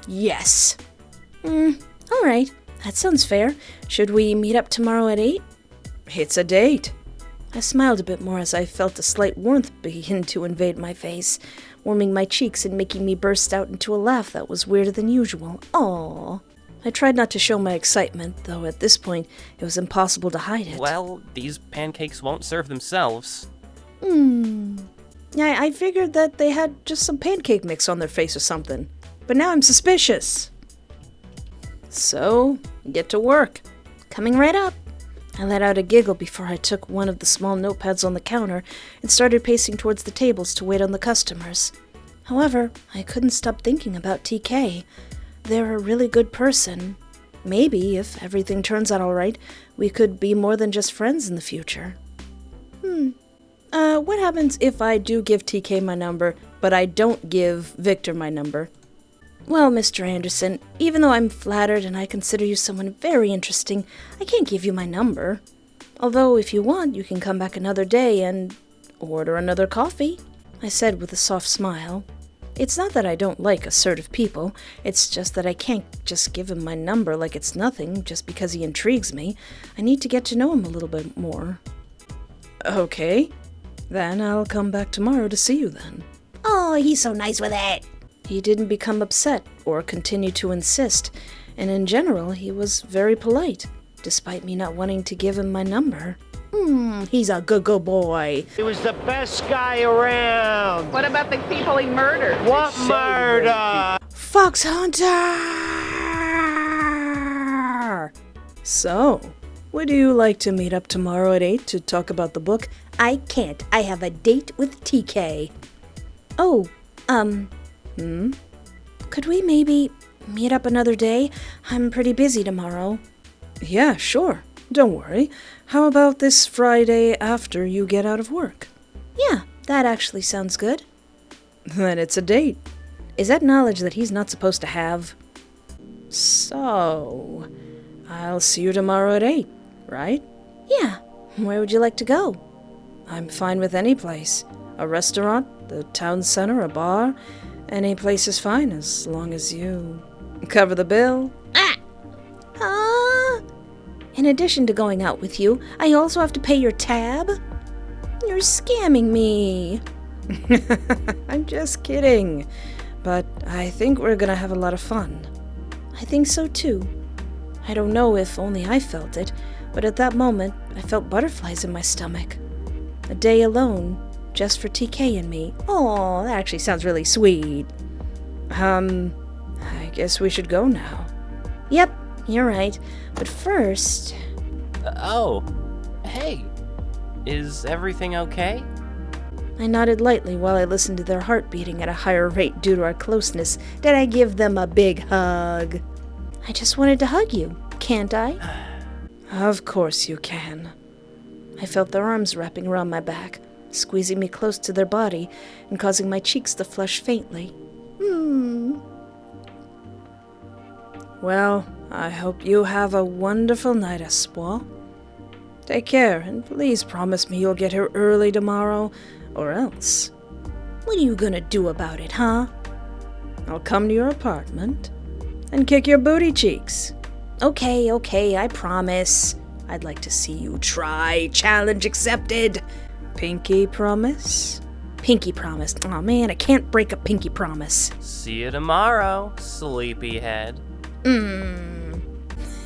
Yes. Alright, that sounds fair. Should we meet up tomorrow at 8? It's a date. I smiled a bit more as I felt a slight warmth begin to invade my face, warming my cheeks and making me burst out into a laugh that was weirder than usual. Aww. I tried not to show my excitement, though at this point it was impossible to hide it.
Well, these pancakes won't serve themselves.
I figured that they had just some pancake mix on their face or something. But now I'm suspicious. So, get to work. Coming right up. I let out a giggle before I took one of the small notepads on the counter and started pacing towards the tables to wait on the customers. However, I couldn't stop thinking about TK. They're a really good person. Maybe, if everything turns out alright, we could be more than just friends in the future. What happens if I do give TK my number, but I don't give Victor my number? Well, Mr. Anderson, even though I'm flattered and I consider you someone very interesting, I can't give you my number. Although, if you want, you can come back another day and order another coffee, I said with a soft smile. It's not that I don't like assertive people, it's just that I can't just give him my number like it's nothing just because he intrigues me. I need to get to know him a little bit more. Okay, then I'll come back tomorrow to see you then.
Oh, he's so nice with it.
He didn't become upset or continue to insist, and in general he was very polite, despite me not wanting to give him my number.
He's a good boy.
He was the best guy around.
What about the people he murdered?
What murder?
Fox Hunter!
So, would you like to meet up tomorrow at 8 to talk about the book?
I can't. I have a date with TK.
Oh,
Could we maybe meet up another day? I'm pretty busy tomorrow.
yeah, sure. Don't worry. How about this Friday after you get out of work?
Yeah, that actually sounds good.
Then it's a date. Is that knowledge that he's not supposed to have? So, I'll see you tomorrow at 8, right?
Yeah, where would you like to go?
I'm fine with any place. A restaurant, the town center, a bar. Any place is fine as long as you cover the bill.
In addition to going out with you, I also have to pay your tab? You're scamming me.
I'm just kidding. But I think we're gonna have a lot of fun.
I think so too. I don't know if only I felt it, but at that moment, I felt butterflies in my stomach. A day alone, just for TK and me. Oh, that actually sounds really sweet.
I guess we should go now.
Yep, you're right. But first...
Oh, hey, is everything okay?
I nodded lightly while I listened to their heart beating at a higher rate due to our closeness.
Did I give them a big hug? I just wanted to hug you, can't I?
Of course you can. I felt their arms wrapping around my back, squeezing me close to their body and causing my cheeks to flush faintly. Well, I hope you have a wonderful night, Espoir. Take care, and please promise me you'll get here early tomorrow, or else.
What are you gonna do about it, huh?
I'll come to your apartment and kick your booty cheeks.
Okay, I promise. I'd like to see you try. Challenge accepted.
Pinky promise?
Pinky promise. Aw, man, I can't break a pinky promise.
See you tomorrow, sleepyhead.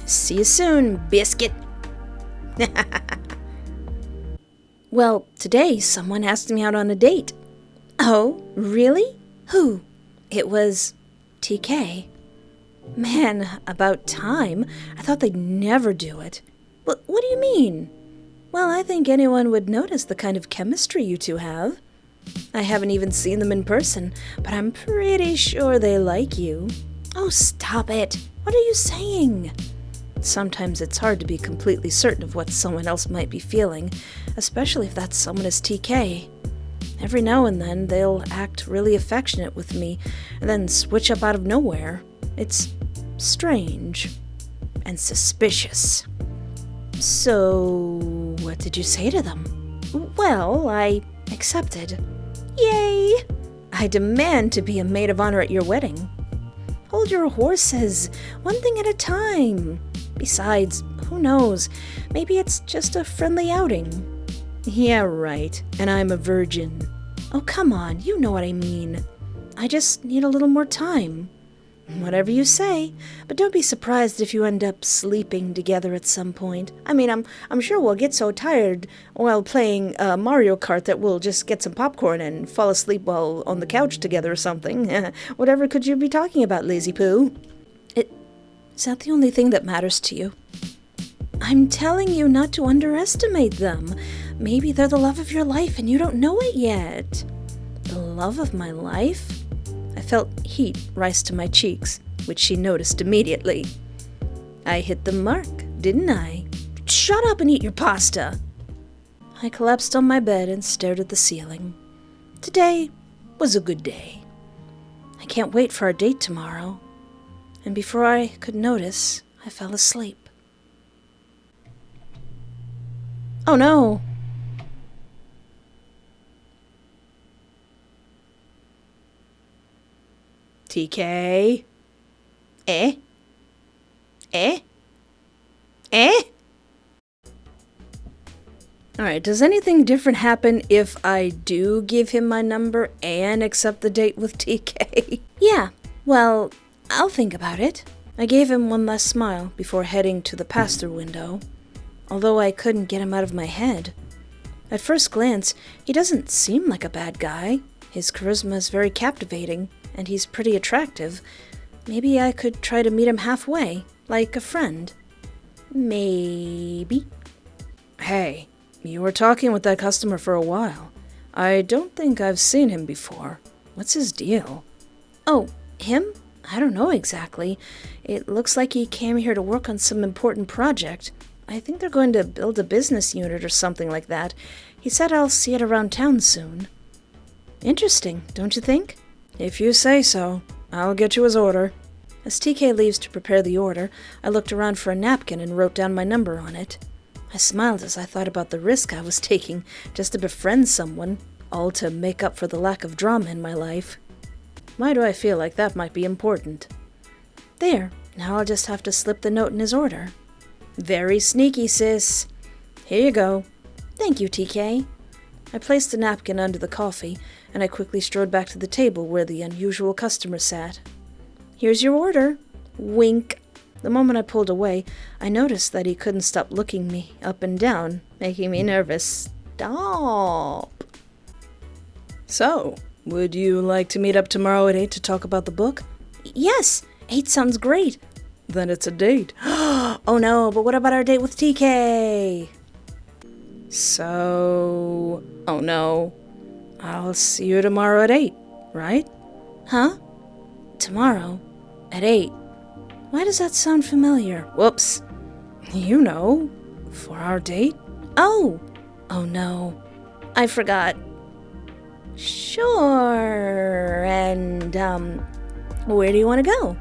See you soon, biscuit.
Well, today someone asked me out on a date.
Oh, really? Who?
It was TK. Man, about time. I thought they'd never do it.
What do you mean?
Well, I think anyone would notice the kind of chemistry you two have. I haven't even seen them in person, but I'm pretty sure they like you.
Oh, stop it. What are you saying?
Sometimes it's hard to be completely certain of what someone else might be feeling, especially if that someone is TK. Every now and then, they'll act really affectionate with me, and then switch up out of nowhere. It's strange and suspicious.
So, what did you say to them? Well, I accepted. Yay!
I demand to be a maid of honor at your wedding.
Hold your horses, one thing at a time. Besides, who knows? Maybe it's just a friendly outing.
Yeah, right. And I'm a virgin.
Oh, come on, you know what I mean.
I just need a little more time.
Whatever you say, but don't be surprised if you end up sleeping together at some point. I mean, I'm sure we'll get so tired while playing Mario Kart that we'll just get some popcorn and fall asleep while on the couch together or something. Whatever could you be talking about, Lazy Poo? Is that the only thing that matters to you? I'm telling you not to underestimate them. Maybe they're the love of your life and you don't know it yet. The love of my life? I felt heat rise to my cheeks, which she noticed immediately. I hit the mark, didn't I? Shut up and eat your pasta! I collapsed on my bed and stared at the ceiling. Today was a good day. I can't wait for our date tomorrow. And before I could notice, I fell asleep. Oh no! TK? Eh? Alright, does anything different happen if I do give him my number and accept the date with TK? Yeah, well, I'll think about it. I gave him one last smile before heading to the pass-through window, although I couldn't get him out of my head. At first glance, he doesn't seem like a bad guy. His charisma is very captivating, and he's pretty attractive. Maybe I could try to meet him halfway, like a friend. Maybe. Hey, you were talking with that customer for a while. I don't think I've seen him before. What's his deal? Oh, him? I don't know exactly. It looks like he came here to work on some important project. I think they're going to build a business unit or something like that. He said I'll see it around town soon. Interesting, don't you think? If you say so, I'll get you his order. As TK leaves to prepare the order, I looked around for a napkin and wrote down my number on it. I smiled as I thought about the risk I was taking just to befriend someone, all to make up for the lack of drama in my life. Why do I feel like that might be important? There, now I'll just have to slip the note in his order. Very sneaky, sis. Here you go. Thank you, TK. I placed the napkin under the coffee, and I quickly strode back to the table where the unusual customer sat. Here's your order. Wink. The moment I pulled away, I noticed that he couldn't stop looking me up and down, making me nervous. Stop. So, would you like to meet up tomorrow at 8 to talk about the book? Yes, 8 sounds great. Then it's a date. Oh no, but what about our date with TK? So... Oh no. I'll see you tomorrow at 8, right? Huh? Tomorrow? At 8? Why does that sound familiar? Whoops. You know, for our date? Oh! Oh no. I forgot. Sure. And, where do you want to go?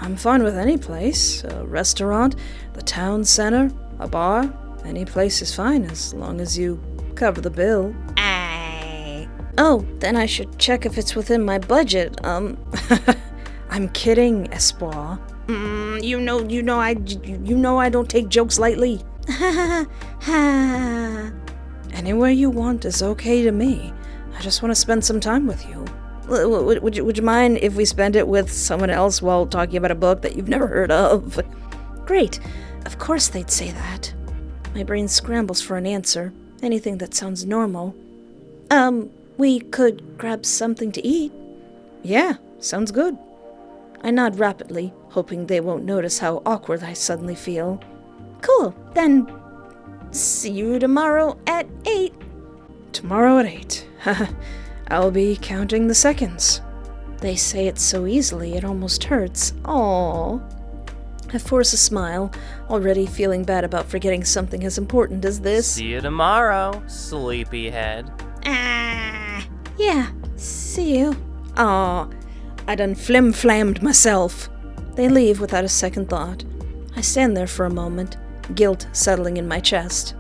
I'm fine with any place. A restaurant, the town center, a bar. Any place is fine as long as you cover the bill. Oh, then I should check if it's within my budget. I'm kidding, Espoir. You know I don't take jokes lightly. Anywhere you want is okay to me. I just want to spend some time with you. Would you mind if we spend it with someone else while talking about a book that you've never heard of? Great. Of course they'd say that. My brain scrambles for an answer. Anything that sounds normal. We could grab something to eat. Yeah, sounds good. I nod rapidly, hoping they won't notice how awkward I suddenly feel. Cool, then see you tomorrow at 8. Tomorrow at 8. I'll be counting the seconds. They say it so easily it almost hurts. Aww. I force a smile, already feeling bad about forgetting something as important as this.
See you tomorrow, sleepyhead.
Yeah, see you. Aw, I done flim-flammed myself. They leave without a second thought. I stand there for a moment, guilt settling in my chest.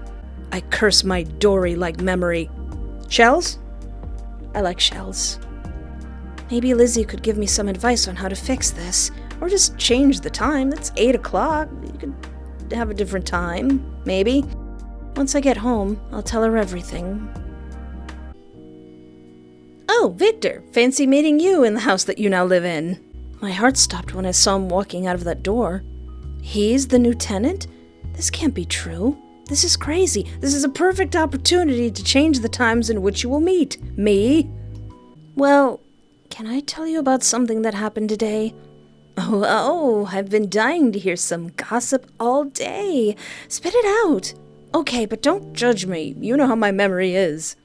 I curse my Dory-like memory. Shells? I like shells. Maybe Lizzie could give me some advice on how to fix this, or just change the time. That's 8 o'clock. You could have a different time, maybe. Once I get home, I'll tell her everything. Oh, Victor, fancy meeting you in the house that you now live in. My heart stopped when I saw him walking out of that door. He's the new tenant? This can't be true. This is crazy. This is a perfect opportunity to change the times in which you will meet. Me? Well, can I tell you about something that happened today? Oh, I've been dying to hear some gossip all day. Spit it out. Okay, but don't judge me. You know how my memory is.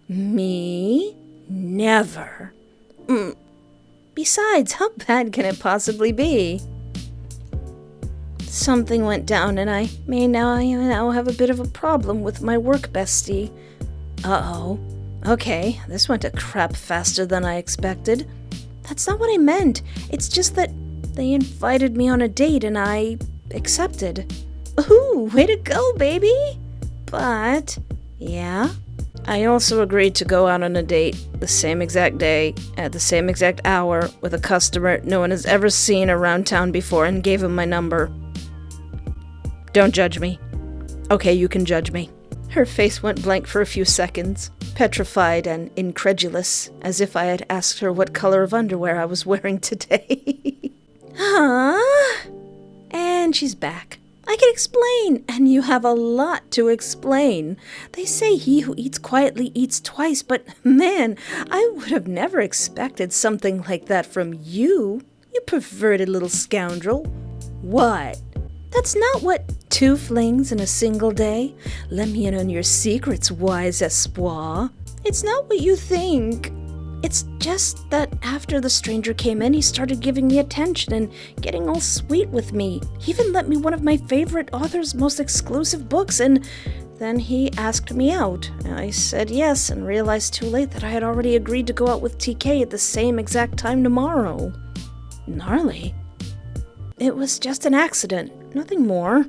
Me? Never. Besides, how bad can it possibly be? Something went down and I now have a bit of a problem with my work bestie. Uh-oh. Okay, this went to crap faster than I expected. That's not what I meant. It's just that they invited me on a date and I accepted. Ooh, way to go, baby! But, yeah, I also agreed to go out on a date the same exact day, at the same exact hour, with a customer no one has ever seen around town before and gave him my number. Don't judge me. Okay, you can judge me. Her face went blank for a few seconds, petrified and incredulous, as if I had asked her what color of underwear I was wearing today. Huh? And she's back. I can explain, and you have a lot to explain. They say he who eats quietly eats twice, but man, I would have never expected something like that from you, you perverted little scoundrel. What? That's not what 2 flings in a single day? Let me in on your secrets, wise espoir. It's not what you think. It's just that after the stranger came in, he started giving me attention and getting all sweet with me. He even lent me one of my favorite author's most exclusive books, and then he asked me out. I said yes and realized too late that I had already agreed to go out with TK at the same exact time tomorrow. Gnarly. It was just an accident, nothing more.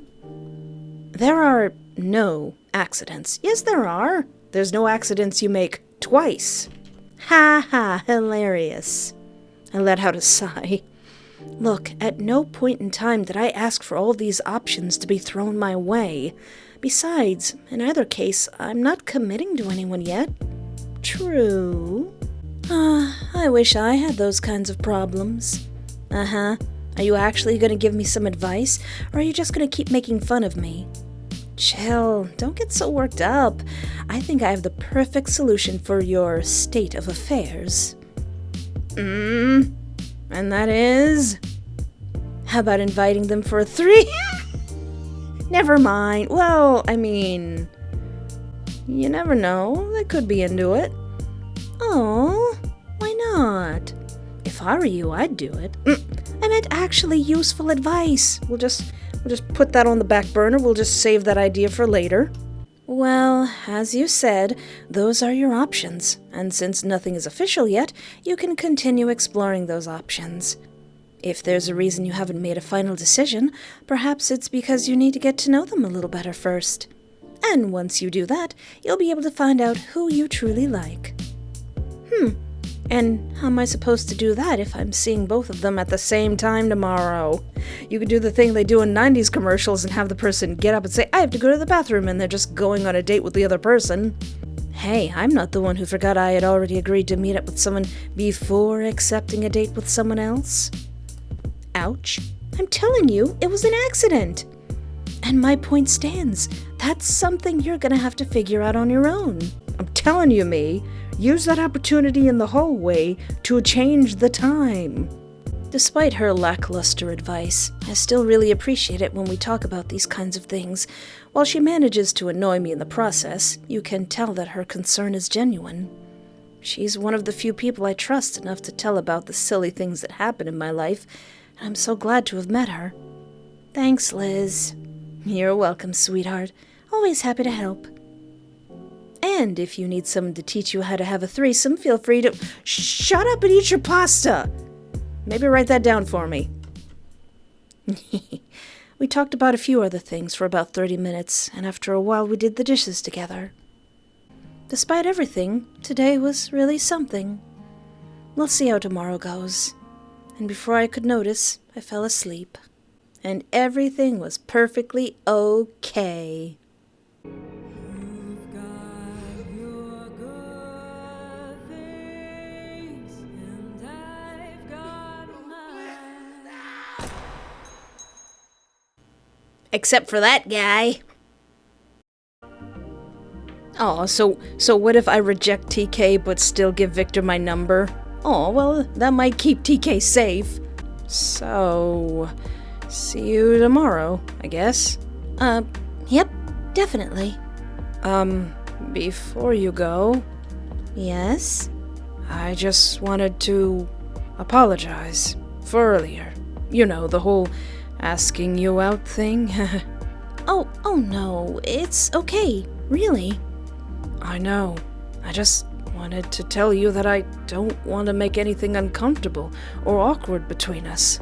There are no accidents. Yes, there are. There's no accidents you make twice. Ha ha, hilarious. I let out a sigh. Look, at no point in time did I ask for all these options to be thrown my way. Besides, in either case, I'm not committing to anyone yet. True. I wish I had those kinds of problems. Uh-huh. Are you actually going to give me some advice, or are you just going to keep making fun of me? Chill, don't get so worked up. I think I have the perfect solution for your state of affairs. And that is? How about inviting them for a 3? Never mind. Well, I mean, you never know. They could be into it. Oh, why not? If I were you, I'd do it. I meant actually useful advice. We'll just put that on the back burner. We'll just save that idea for later. Well, as you said, those are your options. And since nothing is official yet, you can continue exploring those options. If there's a reason you haven't made a final decision, perhaps it's because you need to get to know them a little better first. And once you do that, you'll be able to find out who you truly like. And how am I supposed to do that if I'm seeing both of them at the same time tomorrow? You could do the thing they do in 90s commercials and have the person get up and say, I have to go to the bathroom, and they're just going on a date with the other person. Hey, I'm not the one who forgot I had already agreed to meet up with someone before accepting a date with someone else. Ouch. I'm telling you, it was an accident. And my point stands. That's something you're gonna have to figure out on your own. I'm telling you, me. Use that opportunity in the hallway to change the time. Despite her lackluster advice, I still really appreciate it when we talk about these kinds of things. While she manages to annoy me in the process, you can tell that her concern is genuine. She's one of the few people I trust enough to tell about the silly things that happen in my life, and I'm so glad to have met her. Thanks, Liz. You're welcome, sweetheart. Always happy to help. And if you need someone to teach you how to have a threesome, feel free to... Shut up and eat your pasta! Maybe write that down for me. We talked about a few other things for about 30 minutes, and after a while we did the dishes together. Despite everything, today was really something. We'll see how tomorrow goes. And before I could notice, I fell asleep. And everything was perfectly okay. Except for that guy. Oh, so what if I reject TK but still give Victor my number? Oh, well, that might keep TK safe. So, see you tomorrow, I guess.
Yep, definitely.
Before you go,
Yes?
I just wanted to apologize for earlier. You know, the whole asking you out thing.
Oh no, it's okay, really.
I know. I just wanted to tell you that I don't want to make anything uncomfortable or awkward between us.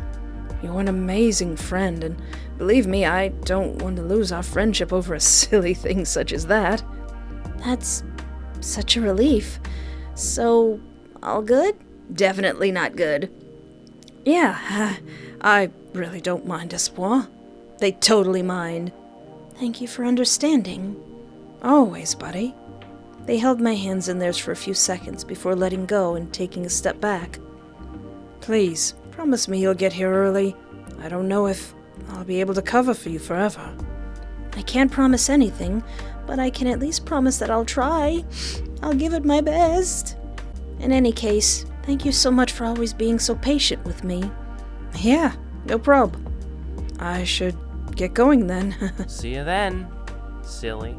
You're an amazing friend, and believe me, I don't want to lose our friendship over a silly thing such as that.
That's such a relief. So, all good?
Definitely not good. Yeah, I really don't mind, Espoir. They totally mind.
Thank you for understanding.
Always, buddy. They held my hands in theirs for a few seconds before letting go and taking a step back. Please, promise me you'll get here early. I don't know if I'll be able to cover for you forever.
I can't promise anything, but I can at least promise that I'll try. I'll give it my best. In any case, thank you so much for always being so patient with me.
Yeah, no prob. I should get going then.
See you then, silly.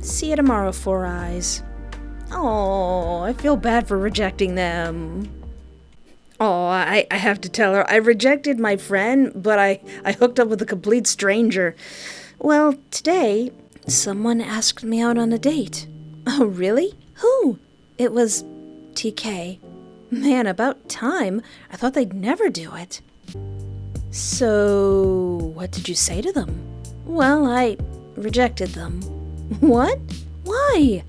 See you tomorrow, Four Eyes. Oh, I feel bad for rejecting them. Oh, I have to tell her, I rejected my friend, but I hooked up with a complete stranger.
Well, today, someone asked me out on a date.
Oh, really?
Who? It was TK.
Man, about time. I thought they'd never do it.
So, what did you say to them?
Well, I rejected them.
What?
Why?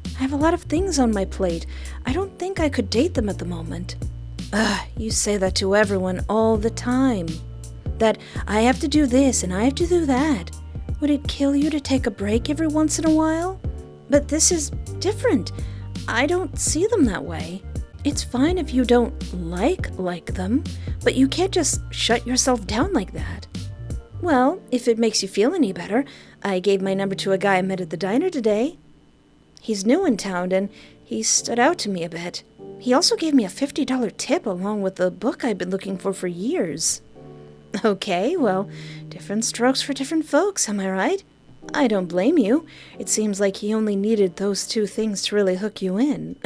I have a lot of things on my plate. I don't think I could date them at the moment. You say that to everyone all the time. That I have to do this and I have to do that. Would it kill you to take a break every once in a while? But this is different. I don't see them that way. It's fine if you don't like them, but you can't just shut yourself down like that. Well, if it makes you feel any better, I gave my number to a guy I met at the diner today. He's new in town, and he stood out to me a bit. He also gave me a $50 tip along with the book I've been looking for years. Okay, well, different strokes for different folks, am I right? I don't blame you. It seems like he only needed those two things to really hook you in.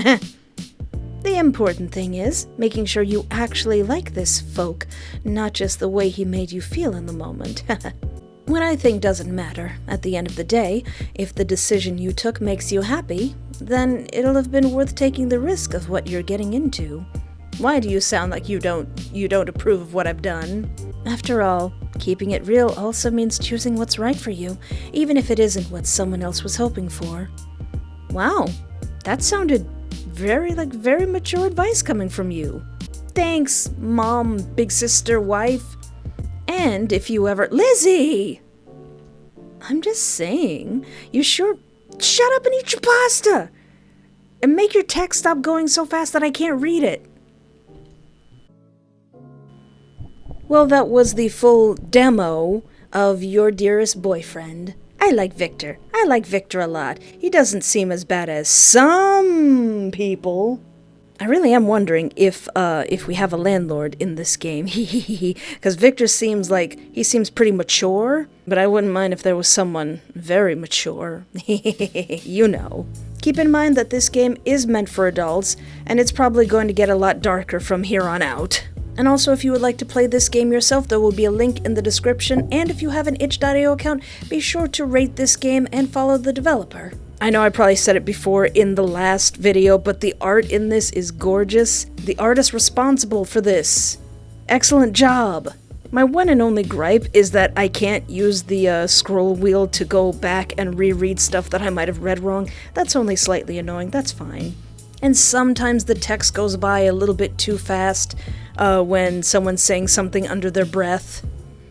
The important thing is making sure you actually like this folk, not just the way he made you feel in the moment. What I think doesn't matter. At the end of the day, if the decision you took makes you happy, then it'll have been worth taking the risk of what you're getting into. Why do you sound like you don't approve of what I've done? After all, keeping it real also means choosing what's right for you, even if it isn't what someone else was hoping for. Wow, that sounded very mature advice coming from you. Thanks, mom, big sister, wife. And if you ever... Lizzie! I'm just saying, you sure... Shut up and eat your pasta! And make your text stop going so fast that I can't read it. Well, that was the full demo of Your Dearest Boyfriend. I like Victor. I like Victor a lot. He doesn't seem as bad as some people. I really am wondering if we have a landlord in this game. Because Victor seems pretty mature, but I wouldn't mind if there was someone very mature. You know. Keep in mind that this game is meant for adults, and it's probably going to get a lot darker from here on out. And also, if you would like to play this game yourself, there will be a link in the description, and if you have an itch.io account, be sure to rate this game and follow the developer. I know I probably said it before in the last video, but the art in this is gorgeous. The artist responsible for this. Excellent job. My one and only gripe is that I can't use the scroll wheel to go back and reread stuff that I might have read wrong. That's only slightly annoying, that's fine. And sometimes the text goes by a little bit too fast when someone's saying something under their breath,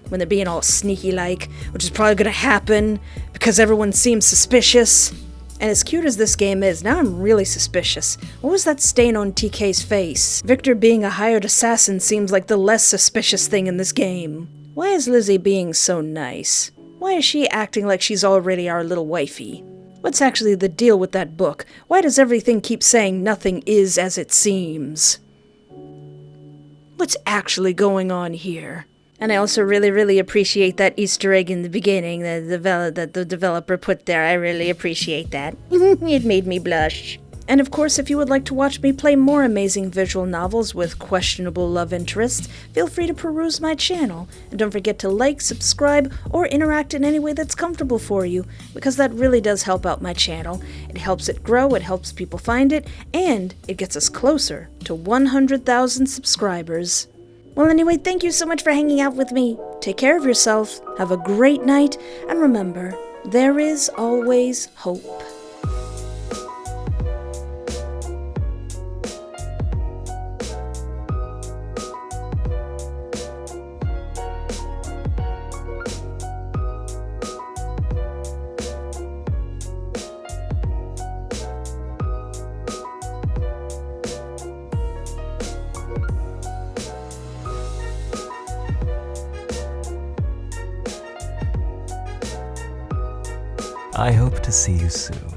when they're being all sneaky-like, which is probably gonna happen because everyone seems suspicious. And as cute as this game is, now I'm really suspicious. What was that stain on TK's face? Victor being a hired assassin seems like the less suspicious thing in this game. What Why is Lizzie being so nice? Why is she acting like she's already our little wifey? What's actually the deal with that book? Why does everything keep saying nothing is as it seems? What's actually going on here? And I also really appreciate that Easter egg in the beginning that the developer put there. I really appreciate that. It made me blush. And of course, if you would like to watch me play more amazing visual novels with questionable love interests, feel free to peruse my channel. And don't forget to like, subscribe, or interact in any way that's comfortable for you, because that really does help out my channel. It helps it grow, it helps people find it, and it gets us closer to 100,000 subscribers. Well, anyway, thank you so much for hanging out with me. Take care of yourself, have a great night, and remember, there is always hope.
I hope to see you soon.